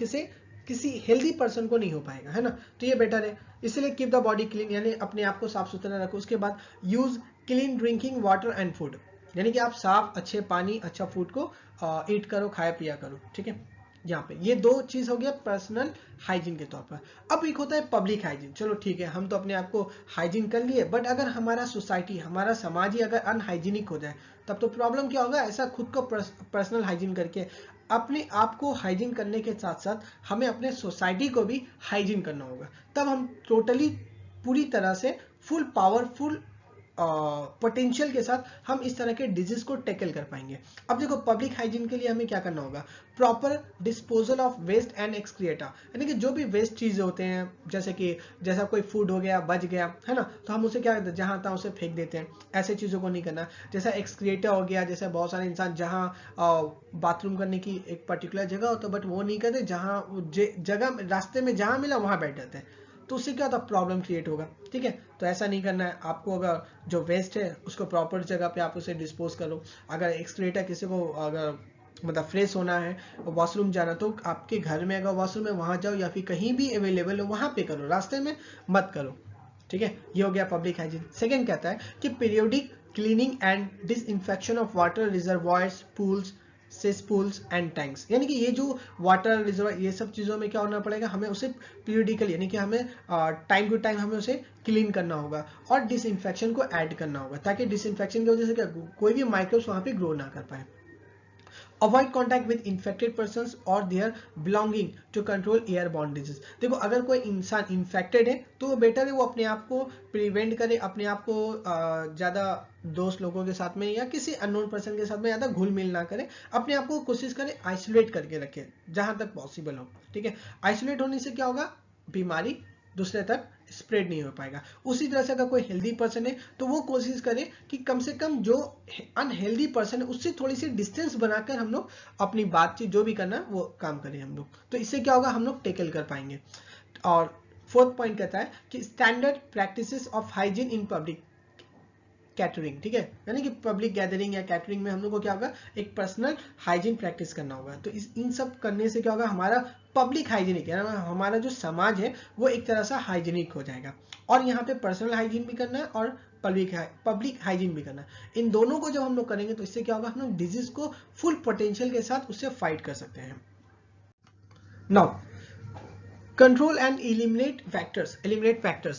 किसी हेल्दी पर्सन को नहीं हो पाएगा, है ना। तो ये बेटर है, इसलिए कीप द बॉडी क्लीन, यानी अपने आप को साफ सुथरा रखो। उसके बाद use clean drinking water and food, यानी कि आप साफ अच्छे पानी अच्छा फूड को ईट करो, खाया पिया करो, ठीक है। यहाँ पे ये दो चीज हो गया पर्सनल हाइजीन के तौर पर। अब एक होता है पब्लिक हाइजीन। चलो ठीक है, हम तो अपने आप को हाइजीन कर लिए, बट अगर हमारा सोसाइटी, हमारा समाज ही अगर अनहाइजीनिक हो जाए तब तो प्रॉब्लम क्या होगा। ऐसा खुद को पर्सनल हाइजीन करके अपने आप को हाइजीन करने के साथ साथ हमें अपने सोसाइटी को भी हाइजीन करना होगा, तब हम टोटली पूरी तरह से फुल पावरफुल पोटेंशियल के साथ हम इस तरह के डिजीज को टैकल कर पाएंगे। अब देखो पब्लिक हाइजीन के लिए हमें क्या करना होगा, proper disposal of waste and excreta, यानी कि जो भी वेस्ट चीजें होते हैं, जैसा कोई फूड हो गया बच गया, है ना, तो हम उसे क्या करते हैं, जहां तहां उसे फेंक देते हैं। ऐसे चीजों को नहीं करना। जैसा एक्सक्रिएटा हो गया, जैसे बहुत सारे इंसान जहां बाथरूम करने की एक पर्टिकुलर जगह होता है बट वो नहीं करते, जहां जगह रास्ते में जहां मिला वहां बैठ जाते हैं, तो उससे क्या होता है, प्रॉब्लम क्रिएट होगा, ठीक है। तो ऐसा नहीं करना है आपको। अगर जो वेस्ट है उसको प्रॉपर जगह पे आप उसे डिस्पोज करो। अगर एक्सक्रीएटर किसी को अगर मतलब फ्रेश होना है, वॉशरूम जाना, तो आपके घर में अगर वॉशरूम है वहां जाओ, या फिर कहीं भी अवेलेबल हो वहां पे करो, रास्ते में मत करो, ठीक है। ये हो गया पब्लिक हाइजीन। सेकेंड कहता है कि periodic cleaning and disinfection of water reservoirs, pools, cesspools and tanks, यानी कि ये जो वाटर रिजर्वायर, ये सब चीजों में क्या होना पड़ेगा, हमें उसे पीरियडिकल, यानी कि हमें टाइम टू टाइम हमें उसे क्लीन करना होगा और डिसइंफेक्शन को ऐड करना होगा, ताकि डिसइंफेक्शन की वजह से क्या कोई भी माइक्रोब्स वहां पे ग्रो ना कर पाए। Avoid contact with infected persons और their belonging to control airborne disease. देखो अगर कोई इंसान इन्फेक्टेड है तो बेटर है वो अपने आप को प्रिवेंट करे, अपने आप को ज्यादा दोस्त लोगों के साथ में या किसी अननोन पर्सन के साथ में ज्यादा घुल मिल ना करे, अपने आप को कोशिश करे आइसोलेट करके रखे जहां तक पॉसिबल हो, ठीक है। आइसोलेट होने से क्या होगा, बीमारी दूसरे तक स्प्रेड नहीं हो पाएगा। उसी तरह से अगर कोई हेल्दी पर्सन है तो वो कोशिश करे कि कम से कम जो अनहेल्दी पर्सन है उससे थोड़ी सी डिस्टेंस बनाकर हम लोग अपनी बातचीत जो भी करना वो काम करें हम लोग, तो इससे क्या होगा, हम लोग टेकल कर पाएंगे। और फोर्थ पॉइंट कहता है कि standard practices of hygiene in public catering, ठीक है, यानी कि पब्लिक गैदरिंग या कैटरिंग में हम लोग को क्या होगा, एक पर्सनल हाइजीन प्रैक्टिस करना होगा। तो इन सब करने से क्या होगा, हमारा पब्लिक हाइजीनिक, यानी हमारा जो समाज है वो एक तरह से हाइजीनिक हो जाएगा। और यहाँ पे पर्सनल हाइजीन भी करना है और पब्लिक हाइजीन भी करना है। इन दोनों को जब हम लोग करेंगे तो इससे क्या होगा, हम लोग डिजीज को फुल पोटेंशियल के साथ उससे फाइट कर सकते हैं। Now control and eliminate factors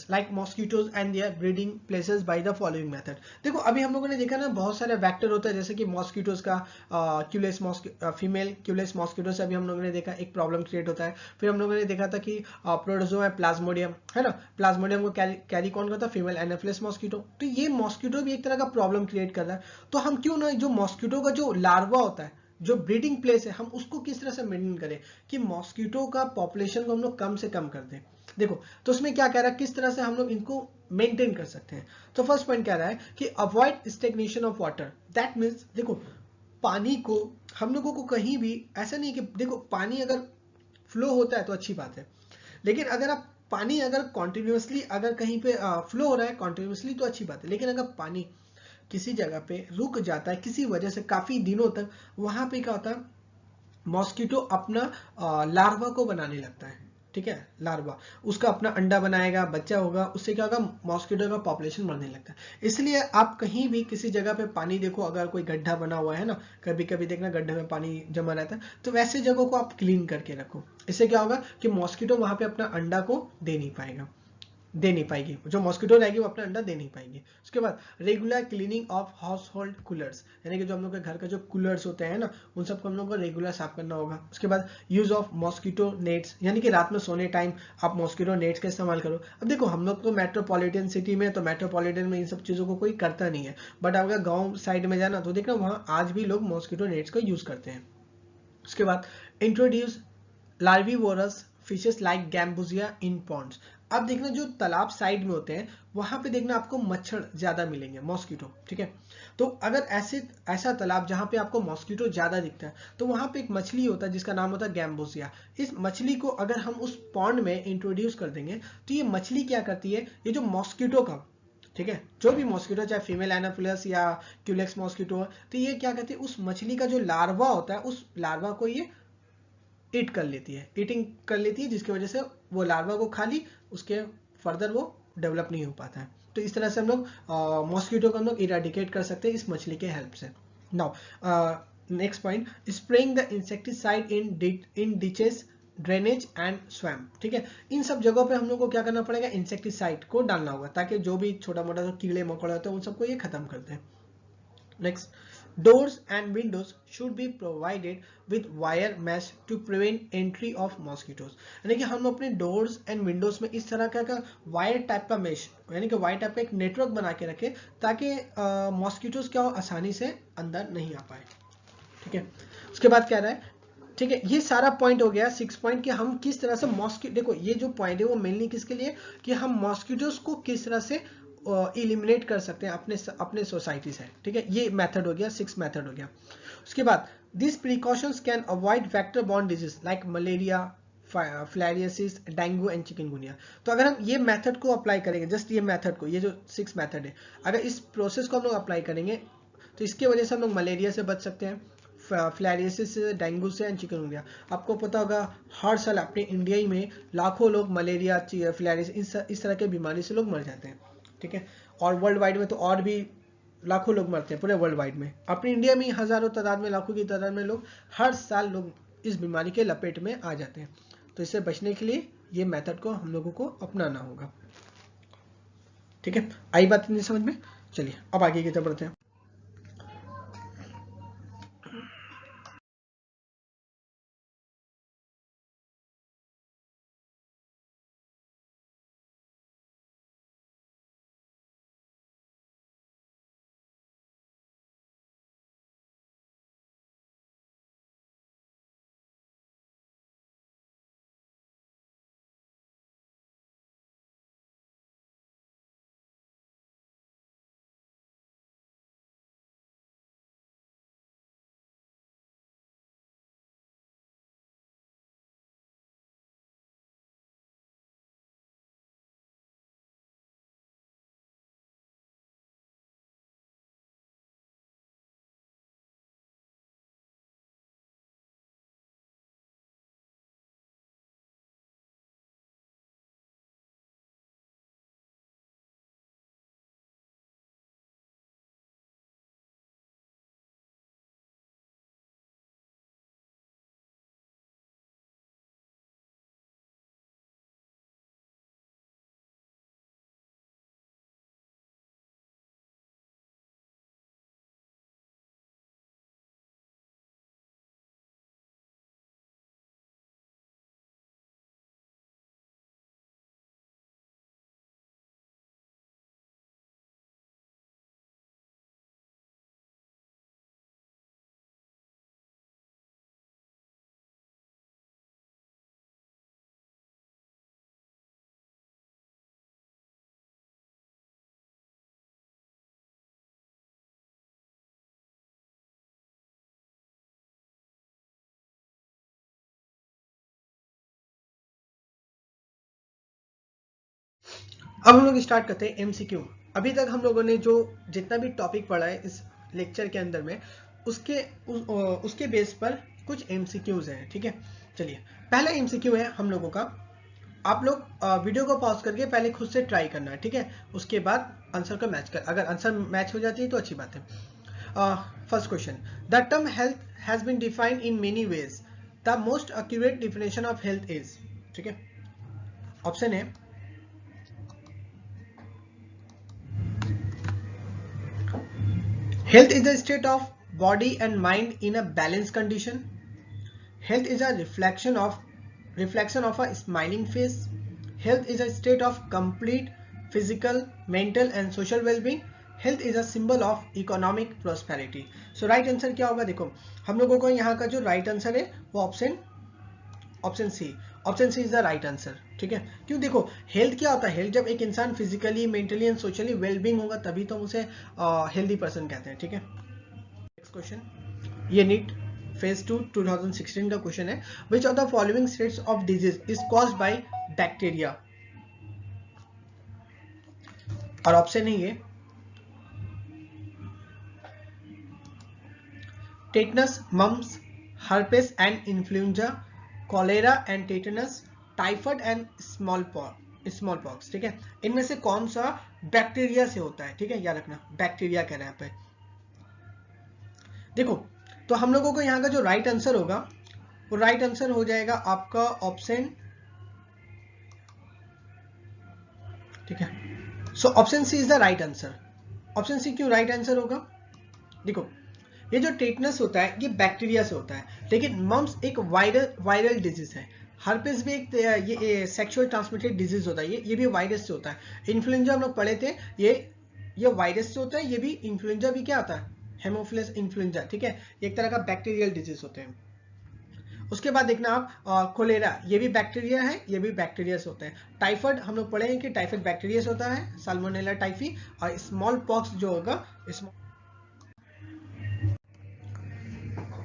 like mosquitoes and their breeding places by the following method। देखो अभी हम लोगों ने देखा ना बहुत सारे वेक्टर होता है, जैसे कि मॉस्किटोज का फीमेल क्यूलेस मॉस्किटो से अभी हम लोगों ने देखा एक प्रॉब्लम क्रिएट होता है। फिर हम लोगों ने देखा था कि प्रोटोजोआ है प्लाज्मोडियम, है ना, प्लाज्मोडियम को कैरी कौन करता है, फीमेल एनाफिलिस मॉस्किटो। तो ये मॉस्किटो भी एक तरह का प्रॉब्लम क्रिएट कर रहा है। तो हम क्यों ना जो मॉस्किटो का जो लार्वा होता है, जो ब्रीडिंग प्लेस है, हम उसको किस तरह से मेंटेन करें कि मॉस्किटो का पॉपुलेशन को हम लोग कम से कम कर दें। देखो तो उसमें क्या कह रहा है, किस तरह से हम लोग इनको मेंटेन कर सकते हैं। तो फर्स्ट पॉइंट कह रहा है कि avoid stagnation of water. That means देखो पानी को हम लोगों को कहीं भी ऐसा नहीं कि देखो पानी अगर फ्लो होता है तो अच्छी बात है, लेकिन अगर आप पानी अगर कॉन्टिन्यूसली अगर कहीं पे फ्लो हो रहा है कॉन्टिन्यूसली तो अच्छी बात है, लेकिन अगर पानी किसी जगह पे रुक जाता है किसी वजह से काफी दिनों तक, वहां पे क्या होता है, मॉस्किटो अपना लार्वा को बनाने लगता है, ठीक है। लार्वा उसका अपना अंडा बनाएगा, बच्चा होगा, उससे क्या होगा, मॉस्किटो का पॉपुलेशन बढ़ने लगता है। इसलिए आप कहीं भी किसी जगह पे पानी देखो, अगर कोई गड्ढा बना हुआ है ना, कभी कभी देखना गड्ढे में पानी जमा रहता है, तो वैसे जगहों को आप क्लीन करके रखो। इससे क्या होगा कि मॉस्किटो वहां पे अपना अंडा को दे नहीं पाएगी, जो मॉस्किटो रहेगी वो अपना अंडा दे नहीं पाएंगे। उसके बाद regular cleaning of house hold coolers, यानी कि जो हम लोग के घर का जो कूलर्स होते हैं ना, उन सबको हम लोग को रेगुलर साफ करना होगा। उसके बाद यूज ऑफ मॉस्किटो नेट्स, यानी कि रात में सोने टाइम आप मॉस्किटो नेट्स का इस्तेमाल करो। अब देखो हम लोग तो मेट्रोपॉलिटन सिटी में, तो मेट्रोपॉलिटन में इन सब चीजों को कोई करता नहीं है, बट अगर गाँव साइड में जाना तो देखना वहां आज भी लोग मॉस्किटो नेट्स का यूज करते हैं। उसके बाद इंट्रोड्यूस लार्विवोरस फिशेस लाइक गैम्बुजिया इन पॉन्ड्स। आप देखना जो तालाब साइड में होते हैं वहां पे देखना आपको मच्छर ज्यादा मिलेंगे, मॉस्किटो, ठीक है। तो अगर ऐसा तालाब जहां पे आपको मॉस्किटो ज्यादा दिखता है तो वहां पे एक मछली होता है जिसका नाम होता है गैम्बोसिया। इस मछली को अगर हम उस पॉन्ड में इंट्रोड्यूस कर देंगे तो ये मछली क्या करती है, ये जो मॉस्किटो का, ठीक है, जो भी मॉस्किटो चाहे फीमेल एनाफिलस या क्यूलेक्स मॉस्किटो, तो ये क्या करती है उस मछली का जो लार्वा होता है उस लार्वा को ये ईट कर लेती है, ईटिंग कर लेती है, जिसकी वजह से वो लार्वा को खा ली, उसके फर्दर वो डेवलप नहीं हो पाता है। तो इस तरह से हम लोग मॉस्किटो को हम लोग इरेडिकेट कर सकते हैं इस मछली के हेल्प से। Now next point, spraying the insecticide in ditches, drainage and swamp, ठीक है। इन सब जगहों पे हम लोग को क्या करना पड़ेगा, इंसेक्टिसाइड को डालना होगा ताकि जो भी छोटा मोटा जो कीड़े मकोड़े होते हैं उन सबको ये खत्म करते हैं। Next, doors and windows should be provided with wire mesh to prevent entry of mosquitoes। यानी कि हम अपने doors and windows में इस तरह का वायर टाइप का मेश, यानी कि वायर टाइप का एक नेटवर्क बना के रखें ताकि मॉस्किटोज क्या हो, आसानी से अंदर नहीं आ पाए, ठीक है। उसके बाद क्या रहा है, ठीक है, ये सारा पॉइंट हो गया 6 पॉइंट कि हम किस तरह से मॉस्किटो, देखो ये जो पॉइंट है वो मेनली किसके लिए, कि हम मॉस्किटोज को किस तरह से इलिमिनेट कर सकते हैं अपने सोसाइटी से, ठीक है। ये मेथड हो गया, 6 मेथड हो गया। उसके बाद this precautions can avoid vector borne disease like malaria, filariasis, dengue and chikungunya. तो अगर हम ये मेथड को अप्लाई करेंगे, जस्ट ये मेथड को, ये जो 6 मेथड है, अगर इस प्रोसेस को हम लोग अप्लाई करेंगे तो इसकी वजह से हम लोग मलेरिया से बच सकते हैं, फिलारियासिस से, डेंगू से एंड चिकनगुनिया। आपको पता होगा हर साल अपने इंडिया ही में लाखों लोग मलेरिया, फिलारियासिस इस तरह के बीमारी से लोग मर जाते हैं, ठीक है। और वर्ल्ड वाइड में तो और भी लाखों लोग मरते हैं पूरे वर्ल्ड वाइड में। अपनी इंडिया में हजारों तादाद में, लाखों की तादाद में लोग हर साल लोग इस बीमारी के लपेट में आ जाते हैं। तो इससे बचने के लिए ये मेथड को हम लोगों को अपनाना होगा, ठीक है। आई बात नहीं समझ में? चलिए अब आगे की तरफ बढ़ते हैं। अब हम लोग स्टार्ट करते हैं एमसीक्यू। अभी तक हम लोगों ने जो जितना भी टॉपिक पढ़ा है इस लेक्चर के अंदर में, उसके बेस पर कुछ एमसीक्यूज हैं, ठीक है। चलिए पहला एमसीक्यू है हम लोगों का, आप लोग वीडियो को पॉज करके पहले खुद से ट्राई करना है, ठीक है। उसके बाद आंसर को मैच कर, अगर आंसर मैच हो जाती है तो अच्छी बात है। First question, the term health has been defined in many ways, the most accurate definition of health is, ठीक है। ऑप्शन है health is a state of body and mind in a balanced condition. Health is a reflection of a smiling face. Health is a state of complete physical, mental and social well-being. Health is a symbol of economic prosperity. So right answer क्या होगा, देखो हम लोगों को यहाँ का जो right answer है वो option C, option C is the right answer. ठीक है, क्यों? देखो हेल्थ क्या होता है, हेल्थ जब एक इंसान physically mentally and socially wellbeing होगा तभी तो हम उसे हेल्दी पर्सन कहते हैं। ठीक है, नेक्स्ट क्वेश्चन, ये नीट फेज 2 2016 का क्वेश्चन है। Which of the following states of disease is caused by bacteria? और ऑप्शन है ये tetanus, mumps, herpes and influenza, cholera and tetanus, typhoid and smallpox. ठीक है, इनमें से कौन सा बैक्टीरिया से होता है? ठीक है, याद रखना बैक्टीरिया कह रहे हैं यहाँ पे। देखो तो हम लोगों को यहाँ का जो राइट आंसर होगा वो राइट आंसर हो जाएगा आपका ऑप्शन, ठीक है, so option C is the right answer. Option C क्यों राइट आंसर होगा? देखो ये जो टेटनस होता है ये बैक्टीरिया से होता है, लेकिन मम्स एक वायरल डिजीज है, हर्पेस भी एक ये सेक्सुअल ट्रांसमिटेड डिजीज होता है, ये भी वायरस से होता है। इन्फ्लुएंजा हम लोग पढ़े थे, ये वायरस से होता है, ये भी इन्फ्लुएंजा भी क्या होता है, हेमोफिलस इन्फ्लुएंजा। ठीक है, एक तरह का बैक्टीरियल डिजीज होते हैं। उसके बाद देखना आप कोलेरा, ये भी बैक्टीरिया है, ये भी बैक्टीरिया से होता है। टाइफाइड हम लोग पढ़े हैं कि टाइफाइड बैक्टीरिया से होता है, साल्मोनेला टाइफी। और स्मॉल पॉक्स जो होगा,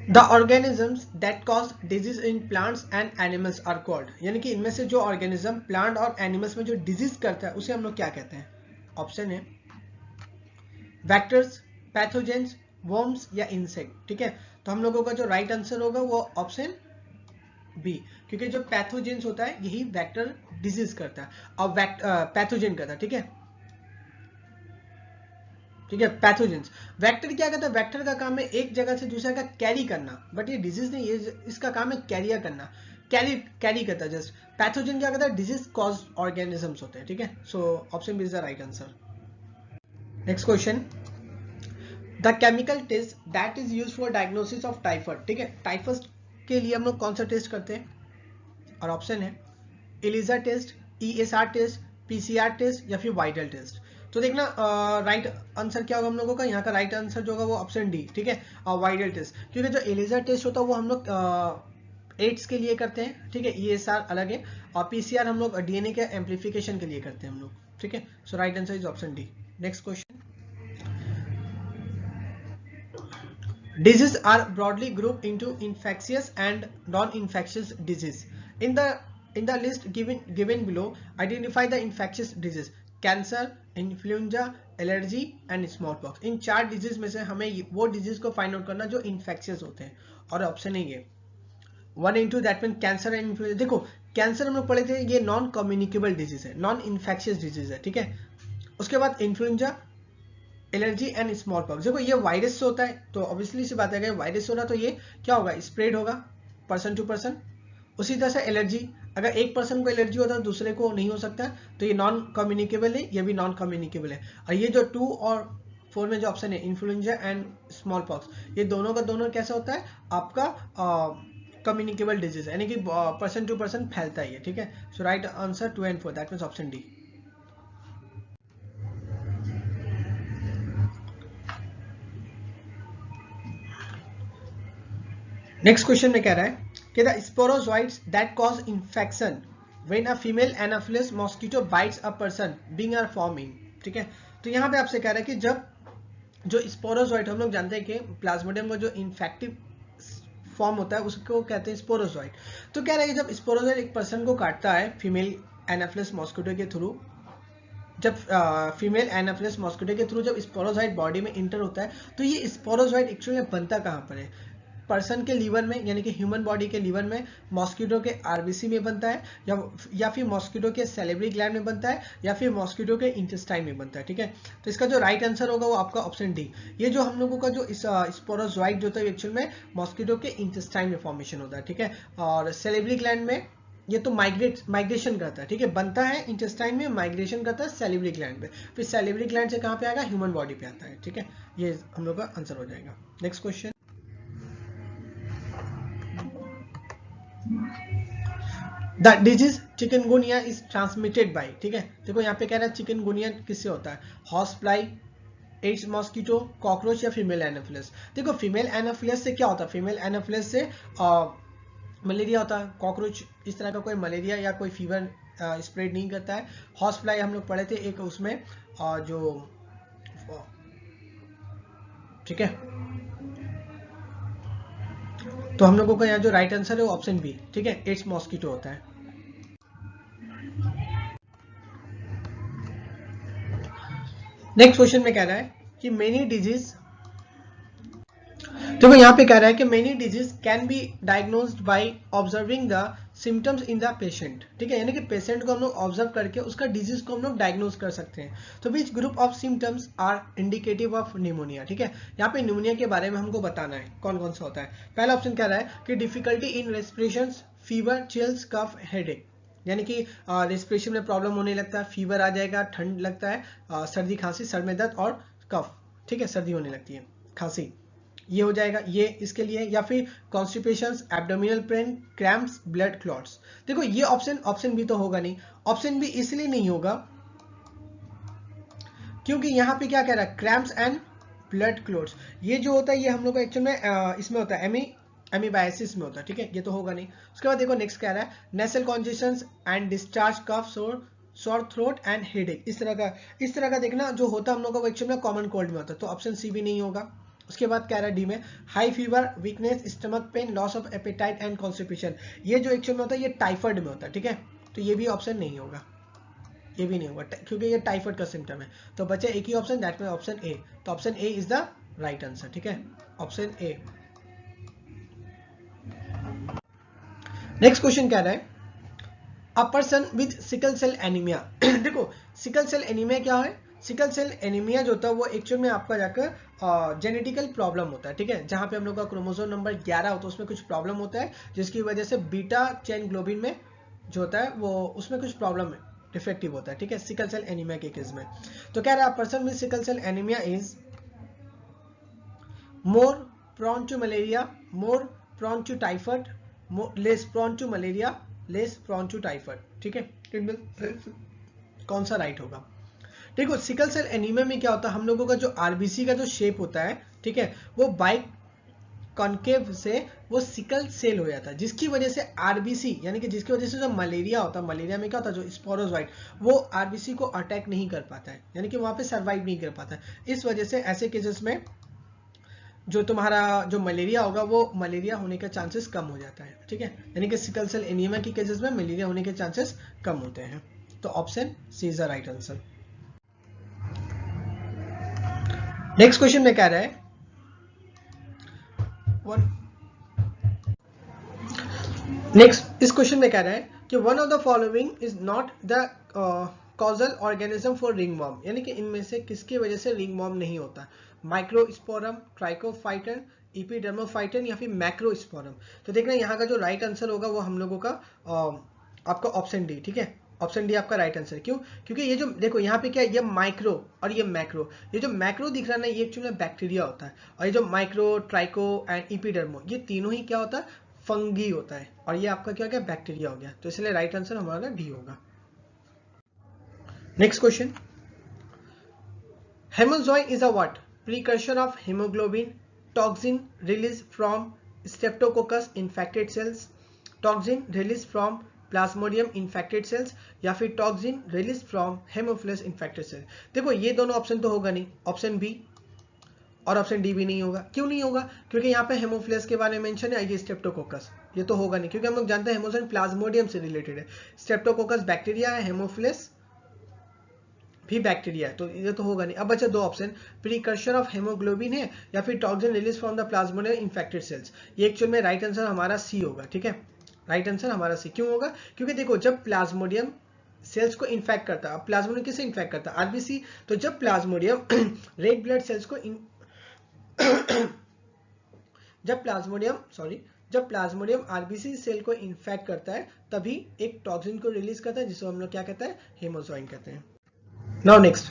The organisms that cause disease in plants and animals are called, यानी कि इनमें से जो ऑर्गेनिज्म प्लांट और एनिमल्स में जो डिजीज करता है उसे हम लोग क्या कहते हैं? ऑप्शन है वेक्टर्स, पैथोजेंस, वर्म्स या इंसेक्ट। ठीक है, तो हम लोगों का जो राइट आंसर होगा वो ऑप्शन बी, क्योंकि जो पैथोजेंस होता है यही वेक्टर डिजीज करता है और पैथोजेन करता है। ठीक है, ठीक है, पैथोजेंस। वेक्टर क्या करता है? वेक्टर का काम है एक जगह से दूसरे का कैरी करना, बट ये डिजीज नहीं, ये इसका काम है कैरियर करना, कैरी करता है जस्ट। पैथोजेन क्या करता है? डिजीज कॉज ऑर्गेनिजम्स होते हैं। ठीक है, so option B is the right answer. Next question, the chemical test that is used for diagnosis of typhoid. ठीक है, टाइफाइड के लिए हम लोग कौन सा टेस्ट करते हैं? और ऑप्शन है ELISA test, ESR test, PCR test या फिर वाइडल टेस्ट। तो देखना राइट आंसर क्या होगा हम लोगों का, यहाँ का राइट आंसर जो होगा वो ऑप्शन डी। ठीक है, वाइडल टेस्ट, क्योंकि जो एलिजा टेस्ट होता है वो हम लोग एड्स के लिए करते हैं। ठीक है, ESR अलग है, और PCR हम लोग DNA के एम्पलीफिकेशन के लिए करते हैं हम लोग। ठीक है, so right answer is option D. Next question, diseases are broadly grouped into infectious and non-infectious disease. In the list given below, identify the infectious disease: cancer, influenza, allergy and small pox. In 4 disease में से हमें वो डिजीज को फाइंड आउट करना जो इन्फेक्शियस होते हैं। और ऑप्शन है ये 1 into that mean cancer and influenza. देखो कैंसर हम लोग पढ़े थे, ये नॉन कम्युनिकेबल डिजीज है, नॉन इन्फेक्शियस डिजीज है। ठीक है, उसके बाद influenza, allergy and small pox. देखो ये वायरस से होता है, तो ऑब्वियसली सी बात है, अगर वायरस हो रहा तो ये क्या होगा, स्प्रेड होगा पर्सन टू पर्सन। उसी तरह से एलर्जी, अगर एक पर्सन को एलर्जी होता है दूसरे को नहीं हो सकता, तो ये नॉन कम्युनिकेबल है, ये भी नॉन कम्युनिकेबल है। और ये जो 2 और 4 में जो ऑप्शन है इन्फ्लुएंजा एंड स्मॉल पॉक्स, ये दोनों का दोनों कैसा होता है आपका कम्युनिकेबल डिजीज, यानी कि पर्सन टू पर्सन फैलता है ये। ठीक है, so right answer 2 and 4 that means option D. Next question में कह रहा है कि the sporozoites that cause infection when a female anopheles mosquito bites a person being are forming. ठीक है, तो यहाँ पे आपसे कह रहा है कि जब जो स्पोरोजोइड, हम लोग जानते हैं कि प्लाज्मोडियम का जो इन्फेक्टिव फॉर्म होता है उसको कहते हैं स्पोरोजोइड। तो कह रहा है कि जब स्पोरोजोइड एक पर्सन को काटता है फीमेल एनाफिलिस मॉस्किटो के थ्रू, जब फीमेल एनाफिलिस मॉस्किटो के थ्रू जब स्पोरोजोइड बॉडी में इंटर होता है, तो ये स्पोरोजोइड एक्चुअली में बनता कहाँ पर है? पर्सन के लीवर में, यानी कि ह्यूमन बॉडी के लीवर में, मॉस्किटो के आरबीसी में बनता है, या फिर मॉस्किटो के सैलिवरी ग्लैंड में बनता है, या फिर मॉस्किटो के इंटेस्टाइन में बनता है। ठीक है, तो इसका जो राइट आंसर होगा वो आपका ऑप्शन डी। ये जो हम लोगों का जो स्पोरोजोइड जो होता है एक्चुअल में मॉस्किटो के इंटेस्टाइन में फॉर्मेशन होता है। ठीक है, और सैलिवरी ग्लैंड में ये तो माइग्रेशन करता है। ठीक है, बनता है इंटेस्टाइन में, माइग्रेशन करता है सैलिवरी ग्लैंड पे, फिर सैलिवरी ग्लैंड से कहाँ पे आएगा, ह्यूमन बॉडी पे आता है। ठीक है, ये हम लोग का आंसर हो जाएगा। Next question, the disease chikungunya is transmitted by. ठीक है, देखो यहाँ पे कह रहा है चिकनगुनिया किससे होता है, horse fly, Aedes mosquito, cockroach या फीमेल एनाफिलिस। देखो फीमेल एनाफिलिस से क्या होता है, फीमेल एनाफिलिस से मलेरिया होता है, कॉकरोच इस तरह का कोई मलेरिया या कोई फीवर स्प्रेड नहीं करता है। हॉर्स फ्लाई हम लोग पढ़े थे एक उसमें जो, ठीक है, तो हम लोगों का यहाँ जो राइट आंसर है वो ऑप्शन बी, ठीक है, एड्स मॉस्किटो होता है। नेक्स्ट क्वेश्चन में कह रहा है कि मेनी डिजीज, देखो यहाँ पे कह रहा है कि many disease can be diagnosed by observing the symptoms in the patient, ठीक है, यानी कि पेशेंट को हम लोग ऑब्जर्व करके उसका डिजीज को हम लोग डायग्नोज कर सकते हैं। तो which group of symptoms are indicative of pneumonia, ठीक है, यहाँ पे निमोनिया के बारे में हमको बताना है कौन कौन सा होता है। पहला ऑप्शन कह रहा है कि difficulty in respiration, fever, chills, cough, headache, यानी कि रेस्पिरेशन में प्रॉब्लम होने लगता है, फीवर आ जाएगा, ठंड लगता है, सर्दी खांसी, सर में दर्द और कफ, ठीक है, सर्दी होने लगती है, खांसी, ये हो जाएगा, ये इसके लिए। या फिर constipations, abdominal pain, cramps, blood clots. देखो ये ऑप्शन भी तो होगा नहीं, ऑप्शन भी इसलिए नहीं होगा क्योंकि यहाँ पे क्या कह रहा है, क्रैम्प्स एंड ब्लड क्लॉट्स, ये जो होता है ये हम लोग को एक्चुअल में इसमें होता है एमीबायसिस में होता है, ठीक है, ये तो होगा नहीं। उसके बाद देखो नेक्स्ट कह रहा है nasal congestions and discharge, cough, sore throat and headache, इस तरह का देखना जो होता है हम लोग को एक्चुअल में कॉमन कोल्ड में होता है, तो ऑप्शन सी भी नहीं होगा। उसके बाद कह रहा है डी में high fever, weakness, stomach pain, loss of appetite and constipation, ये जो एक्चुअल में होता है ये टाइफाइड में होता है, ठीक है, तो ये भी ऑप्शन नहीं होगा, ये भी नहीं होगा क्योंकि ये टाइफाइड का सिम्टम है। तो बचे एक ही option, that mean option A, तो option A is the right answer, ठीक है, ऑप्शन ए। नेक्स्ट क्वेश्चन कह रहा है a person with sickle cell anaemia देखो सिकल सेल एनीमिया क्या है, सिकल सेल एनीमिया जो होता है वो एक्चुअल में आपका जाकर जेनेटिकल प्रॉब्लम होता है, ठीक है, जहां पे हम लोग का क्रोमोसोम नंबर 11 होता है उसमें कुछ प्रॉब्लम होता है जिसकी वजह से बीटा चेन ग्लोबिन में जो होता है वो उसमें कुछ प्रॉब्लम है, डिफेक्टिव होता है, ठीक है, सिकल सेल एनीमिया के केस में। तो कह रहा है person with sickle cell anaemia is more prone to malaria, more prone to typhoid, less prone to malaria, less prone to typhoid, ठीक है, इनमें कौन सा राइट होगा। देखो सिकल सेल एनीमिया में क्या होता है, हम लोगों का जो आरबीसी का जो शेप होता है, ठीक है, वो बाइक कॉन्केव से वो सिकल सेल हो जाता है, जिसकी वजह से आरबीसी यानी कि जिसकी वजह से जो मलेरिया होता है, मलेरिया में क्या होता है जो स्पोरोजोइट वो आरबीसी को अटैक नहीं कर पाता है, यानी कि वहां पे सर्वाइव नहीं कर पाता है। इस वजह से ऐसे केसेस में जो तुम्हारा जो मलेरिया होगा वो मलेरिया होने का चांसेस कम हो जाता है, ठीक है, यानी कि सिकल सेल एनीमिया की केसेस में मलेरिया होने के चांसेस कम होते हैं। तो option C is the right answer. Next question में कह रहा है नेक्स्ट इस क्वेश्चन में कह रहा है कि one of the following is not the causal organism for ringworm, यानी कि इनमें से किसकी वजह से रिंगवॉर्म नहीं होता, माइक्रोस्पोरम, ट्राइकोफाइटन, इपीडर्मोफाइटन या फिर मैक्रोस्पोरम। तो देखना यहाँ का जो राइट आंसर होगा वो हम लोगों का आपका ऑप्शन डी, ठीक है, ऑप्शन डी आपका राइट आंसर। क्यों, क्योंकि ये जो देखो यहाँ पे क्या है, ये माइक्रो और ये मैक्रो, ये जो मैक्रो दिख रहा है ना ये एक्चुअली बैक्टीरिया होता है, और ये जो माइक्रो, ट्राइको एंड इपीडर्मो ये तीनों ही क्या होता है, फंगी होता है, और ये आपका क्या हो गया, बैक्टीरिया हो गया, तो इसलिए राइट आंसर हमारा डी होगा। Next question, haemozoin is a what, precursor of haemoglobin, toxin release from Streptococcus infected cells, toxin release from Plasmodium infected cells, या फिर toxin release from Haemophilus infected cells. देखो ये दोनों ऑप्शन तो होगा नहीं, ऑप्शन बी और ऑप्शन डी भी नहीं होगा। क्यों नहीं होगा, क्योंकि यहाँ पे हेमोफिलस के बारे में मेंशन है, ये स्ट्रेप्टोकोकस, ये तो होगा नहीं, क्योंकि हम लोग जानते हैं हेमोजोइन प्लाज्मोडियम से रिलेटेड है, स्ट्रेप्टोकोकस बैक्टीरिया है, हेमोफिलस भी बैक्टीरिया है, तो ये तो होगा नहीं। अब बचे दो ऑप्शन, प्रीकर्सर ऑफ हेमोग्लोबिन है या फिर toxin release from the Plasmodium infected cells. ये एक्चुअल में राइट आंसर हमारा सी होगा, ठीक है, राइट आंसर हमारा सी। क्यों होगा, क्योंकि देखो जब प्लाज्मोडियम सेल्स को इन्फेक्ट करता है, अब प्लाज्मोडियम किसे इन्फेक्ट करता है, आरबीसी, तो जब प्लाज्मोडियम रेड ब्लड सेल्स को जब प्लाज्मोडियम आरबीसी सेल को इन्फेक्ट करता है तभी एक टॉक्सिन को रिलीज करता है, जिसको हम लोग क्या कहते हैं, हेमोजोइन कहते हैं। Now next,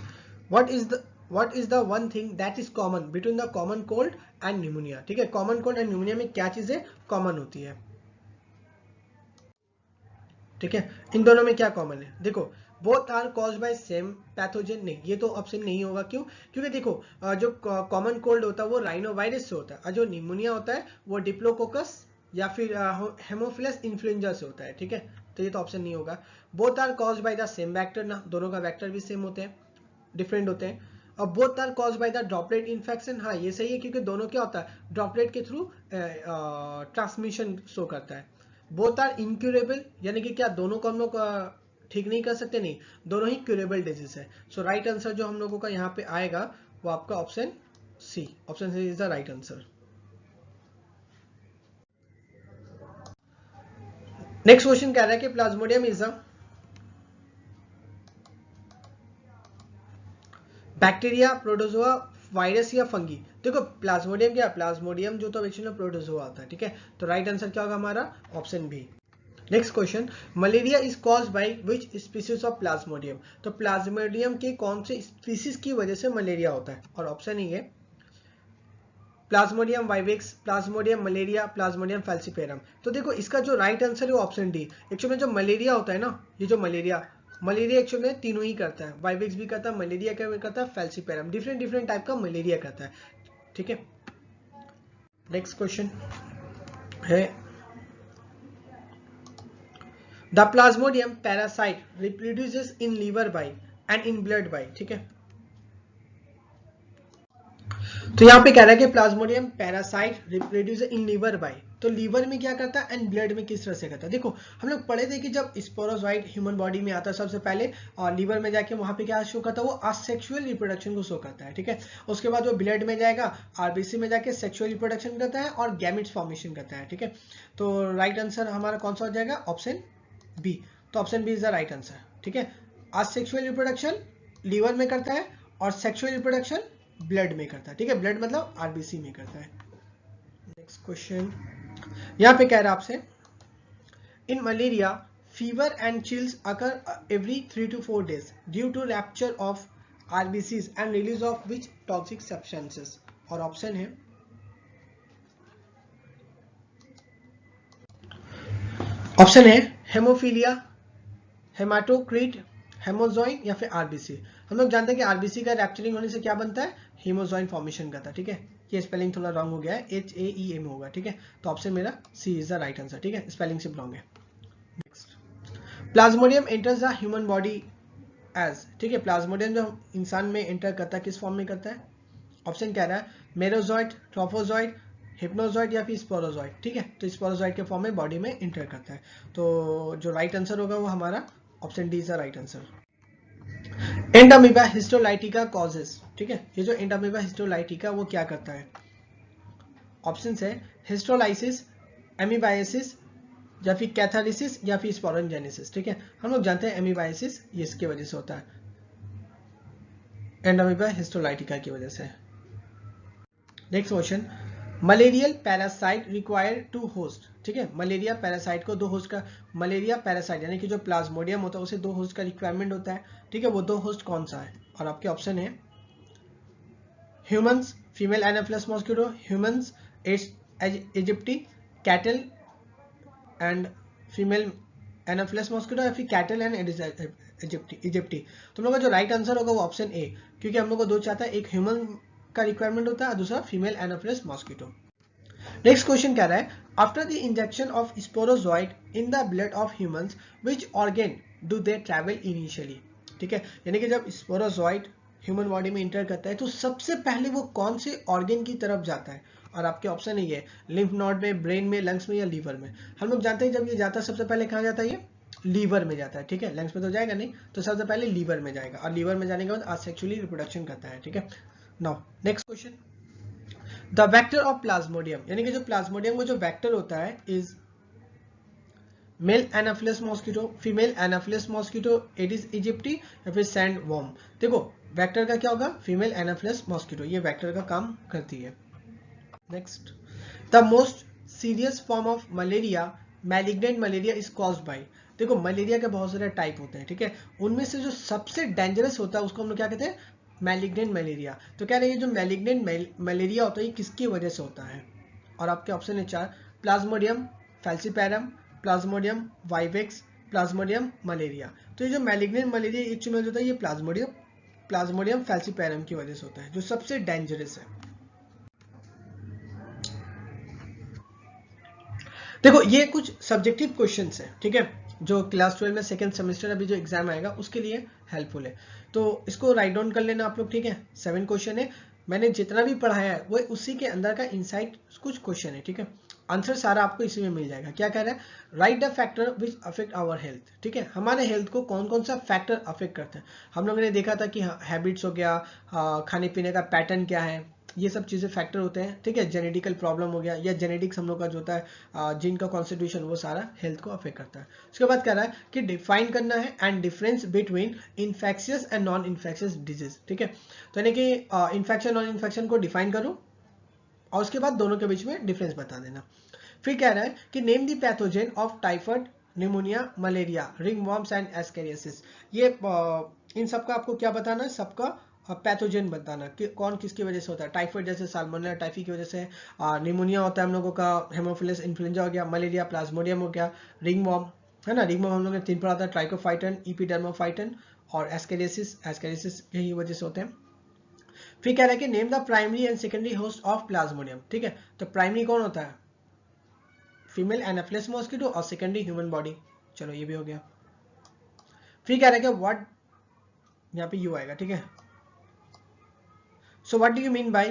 what is the one thing that is common between the common cold and pneumonia, ठीक है, common cold and pneumonia में क्या चीजें कॉमन होती है, ठीक है, इन दोनों में क्या कॉमन है। देखो both are caused by same pathogen, नहीं ये तो ऑप्शन नहीं होगा। क्यों, क्योंकि देखो जो कॉमन कोल्ड होता है वो राइनोवायरस से होता है, और जो निमोनिया होता है वो डिप्लोकोकस या फिर हेमोफिलस इन्फ्लुएंजा से होता है, ठीक है, तो ये तो ऑप्शन नहीं होगा। Both are caused by the same vector ना, दोनों का वेक्टर भी सेम होते हैं, डिफरेंट होते हैं। और both are caused by the droplet infection, हाँ ये सही है, क्योंकि दोनों क्या होता है, ड्रॉपलेट के थ्रू ट्रांसमिशन शो करता है। बोथ आर इनक्यूरेबल, यानी कि क्या दोनों को हम लोग ठीक नहीं कर सकते, नहीं, दोनों ही क्यूरेबल डिजीज है। सो राइट आंसर जो हम लोगों का यहाँ पे आएगा वो आपका option C, option C is the right answer. Next question कह रहा है कि plasmodium is a bacteria, protozoa, virus या फंगी। देखो प्लाज्मोडियम क्या, प्लाज्मोडियम जो तो एक्चुअली प्रोटोजोआ आता है, ठीक है, तो राइट आंसर क्या होगा हमारा, option B. Next question, malaria is caused by which species of plasmodium. तो प्लाज्मोडियम के कौन से स्पीसीज की वजह से मलेरिया होता है, और ऑप्शन ही है Plasmodium vivax, Plasmodium malaria, Plasmodium falciparum. तो देखो इसका जो राइट आंसर है वो ऑप्शन डी। एक्चुअली जो मलेरिया होता है ना, ये जो मलेरिया एक्चुअली में तीनों ही करता है, वाइवेक्स भी करता है, मलेरिया क्या करता है, फैल्सिपेरम, डिफरेंट डिफरेंट टाइप का मलेरिया करता है, ठीक है। नेक्स्ट क्वेश्चन है, the plasmodium parasite reproduces in liver by and in blood by, ठीक है। तो यहाँ पे कह रहा है कि plasmodium parasite reproduce in liver by, तो लीवर में क्या करता है एंड ब्लड में किस तरह से करता है। देखो हम लोग पढ़े थे कि जब स्पोरोजोइट ह्यूमन बॉडी में आता है सबसे पहले, और लीवर में जाके वहां पे क्या शो करता है, वो असेक्सुअल रिप्रोडक्शन को शो करता है, ठीक है। उसके बाद वो ब्लड में जाएगा, आरबीसी में जाके सेक्सुअल रिप्रोडक्शन करता है और गैमेट्स फॉर्मेशन करता है, ठीक है। तो राइट आंसर हमारा कौन सा हो जाएगा, ऑप्शन बी। तो option B is the right answer, ठीक है। असेक्सुअल रिप्रोडक्शन लीवर में करता है और सेक्सुअल रिप्रोडक्शन ब्लड में करता है, ठीक है, ब्लड मतलब आरबीसी में करता है। नेक्स्ट क्वेश्चन यहाँ पे कह रहा है आपसे, in malaria fever and chills occur every 3 to 4 days due to rupture of RBCs and release of which toxic substances, और ऑप्शन है हेमोफीलिया, हेमाटोक्रीट, हेमोजॉइन या फिर आरबीसी। हम लोग जानते हैं कि आरबीसी का रैप्चरिंग होने से क्या बनता है, हीमोजॉइन फॉर्मेशन करता है, ठीक है। ये स्पेलिंग थोड़ा रॉन्ग हो गया है, HAEM होगा, ठीक है। तो ऑप्शन मेरा C is the right answer, ठीक है, स्पेलिंग सिर्फ रॉन्ग है। Next, plasmodium enters the human body as, ठीक है, प्लाज्मोडियम जो इंसान में एंटर करता है किस फॉर्म में करता है, ऑप्शन कह रहा है मेरोजॉइट, ट्रोफोजॉइट, हिप्नोजॉइट या फिर स्पोरोजॉइट, ठीक है। तो स्पोरोजॉइट के फॉर्म में बॉडी में एंटर करता है, तो जो राइट आंसर होगा वो हमारा option D is the right answer. Entamoeba histolytica causes, ठीक है, ये जो एंडामीबा हिस्टोलाइटिका वो क्या करता है, ऑप्शन है हिस्टोलाइसिस, एमीबायोसिस या फिर कैथालिसिस या फिर स्पोरेंजेनेसिस, ठीक है। हम लोग जानते हैं एमीबायोसिस ये इसके वजह से होता है, एंडामीबा हिस्टोलाइटिका की वजह से। Next question, malarial parasite require to host, ठीक है, मलेरिया पैरासाइट को दो होस्ट का, मलेरिया पैरासाइट यानी कि जो प्लाज्मोडियम होता है उसे दो होस्ट का रिक्वायरमेंट होता है, ठीक है। वो दो होस्ट कौन सा है, और आपके ऑप्शन है humans, female anopheles mosquito, humans, इजिप्टी, cattle and female anopheles mosquito, या फिर कैटल एंड इजिप्टी। तुम लोग का जो राइट आंसर होगा वो ऑप्शन ए, क्योंकि हम लोग को दो चाहता है, एक ह्यूमन का रिक्वायरमेंट होता है, दूसरा female anopheles mosquito. Next question कह रहा है, after the injection of sporozoite in the blood of humans which organ do they travel initially, ठीक है, यानी कि जब स्पोरोजॉइट ह्यूमन बॉडी में इंटर करता है तो सबसे पहले वो कौन से ऑर्गन की तरफ जाता है, और आपके ऑप्शन ही है लिम्फ नोड में, ब्रेन में, लंग्स में या लीवर में। हम लोग जानते हैं जब ये जाता है सबसे पहले कहाँ जाता है, ये लीवर में जाता है, ठीक है, लंग्स में तो जाएगा नहीं, तो सबसे पहले लीवर में जाएगा, और लीवर में जाने के बाद असेक्सुअली रिप्रोडक्शन करता है, ठीक है। Now next question, the vector of Plasmodium, यानी कि जो प्लाज्मोडियम का जो वेक्टर होता है is male Anopheles mosquito, female anopheles mosquito, Aedes इजिप्टी या फिर सैंड वॉर्म। देखो वेक्टर का क्या होगा, फीमेल एनाफिलस मॉस्किटो, ये वेक्टर का काम करती है। Next, the most serious form of malaria, malignant malaria is caused bye. देखो मलेरिया के बहुत सारे टाइप होते हैं, ठीक है, उनमें से जो सबसे डेंजरस होता है उसको हम लोग क्या कहते हैं, मैलिग्नेंट मलेरिया। तो कह रहे हैं जो मैलिग्नेंट मलेरिया होता है ये किसकी वजह से होता है, और आपके ऑप्शन है 4, Plasmodium falciparum, Plasmodium vivax, Plasmodium malaria. तो ये जो मैलिग्नेंट मलेरिया एक्चुअली होता है ये प्लाज्मोडियम फैल्सिपेरम की वजह से होता है, जो सबसे डेंजरस है। देखो ये कुछ सब्जेक्टिव क्वेश्चंस है, ठीक है, जो क्लास 12 में सेकंड सेमेस्टर अभी जो एग्जाम आएगा उसके लिए हेल्पफुल है। तो इसको राइट डाउन कर लेना आप लोग, ठीक है। 7 क्वेश्चन है, मैंने जितना भी पढ़ाया है वो उसी के अंदर का इनसाइट कुछ क्वेश्चन है, ठीक है। आंसर सारा आपको इसी में मिल जाएगा। क्या कह रहा है, write the factor which affect our health, ठीक है। हमारे हेल्थ को कौन कौन सा फैक्टर अफेक्ट करते हैं। हम लोगों ने देखा था कि हैबिट्स हो गया, खाने पीने का पैटर्न क्या है, ये सब चीज़ें फैक्टर होते हैं, ठीक है। जेनेटिकल प्रॉब्लम हो गया, या जेनेटिक्स हम लोग का जो होता है जीन का कॉन्स्टिट्यूशन, वो सारा हेल्थ को अफेक्ट करता है। उसके बाद कह रहा है कि डिफाइन करना है and difference between infectious and non infectious disease, ठीक है। तो यानी कि इन्फेक्शन नॉन इन्फेक्शन को डिफाइन करो और उसके बाद दोनों के बीच में डिफरेंस बता देना। फिर कह रहा है कि name the pathogen of typhoid, pneumonia, malaria, ringworms and ascariasis. ये इन सबका आपको क्या बताना है, सबका पैथोजेन बताना कि कौन किसकी वजह से होता है। टाइफाइड जैसे साल्मोनेला टाइफी की वजह से, निमोनिया होता है हम लोगों का, हेमोफिलस इन्फ्लुएंजा हो गया, मलेरिया प्लाज्मोडियम हो गया, रिंगवॉर्म है ना, रिंगवॉर्म हम लोग ने 3 पढ़ा था, ट्राइकोफाइटन, इपिडर्मोफाइटन और एस्केरियासिस, एस्केरियासिस यही वजह से होते हैं। फिर कह रहा है कि name the primary and secondary host of Plasmodium, ठीक है। तो प्राइमरी कौन होता है, फीमेल एनाफिलिस मॉस्किटो, और सेकेंडरी ह्यूमन बॉडी। चलो ये भी हो गया। फिर कह रहा है कि व्हाट, यहाँ पे यू आएगा, ठीक है। So what do you mean by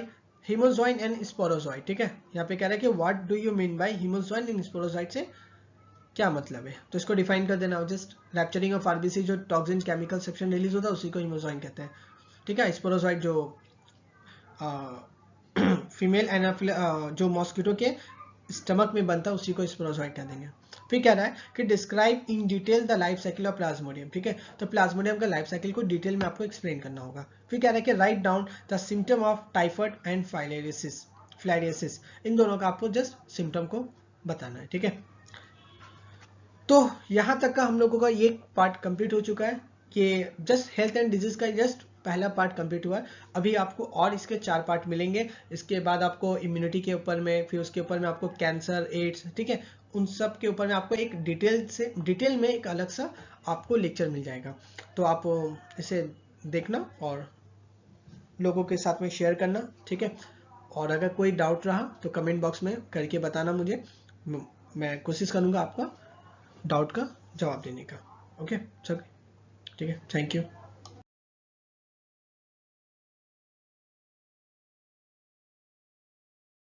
haemozoin and sporozoite, ठीक है। यहाँ पे कह रहा है कि what do you mean by haemozoin and sporozoite से क्या मतलब है, तो इसको डिफाइन कर देना। जस्ट रैप्चरिंग ऑफ आरबीसी, जो टॉक्सिन केमिकल सेक्शन रिलीज होता है उसी को हीमोजॉइन कहते हैं, ठीक है। स्पोरोजॉइड जो फीमेल एनाफिल जो मॉस्किटो के स्टमक में बनता है उसी को स्पोरोजॉइड कह देंगे। फिर कह रहा है कि describe in detail the life cycle of Plasmodium, ठीक है। तो प्लाज्मोडियम का लाइफ साइकिल को डिटेल में आपको एक्सप्लेन करना होगा। फिर कह रहा है कि write down the symptom of typhoid and filariasis, इन दोनों का आपको जस्ट सिम्टम को बताना है, ठीक है। तो यहां तक का हम लोगों का ये पार्ट कंप्लीट हो चुका है कि जस्ट हेल्थ एंड डिजीज का जस्ट पहला पार्ट कंप्लीट हुआ है। अभी आपको और इसके 4 पार्ट मिलेंगे। इसके बाद आपको इम्यूनिटी के ऊपर में, फिर उसके ऊपर में आपको कैंसर, एड्स, ठीक है, उन सब के ऊपर में आपको एक डिटेल में एक अलग सा आपको लेक्चर मिल जाएगा। तो आप इसे देखना और लोगों के साथ में शेयर करना, ठीक है। और अगर कोई डाउट रहा तो कमेंट बॉक्स में करके बताना मुझे, मैं कोशिश करूंगा आपका डाउट का जवाब देने का। ओके चलो, ठीक है, थैंक यू।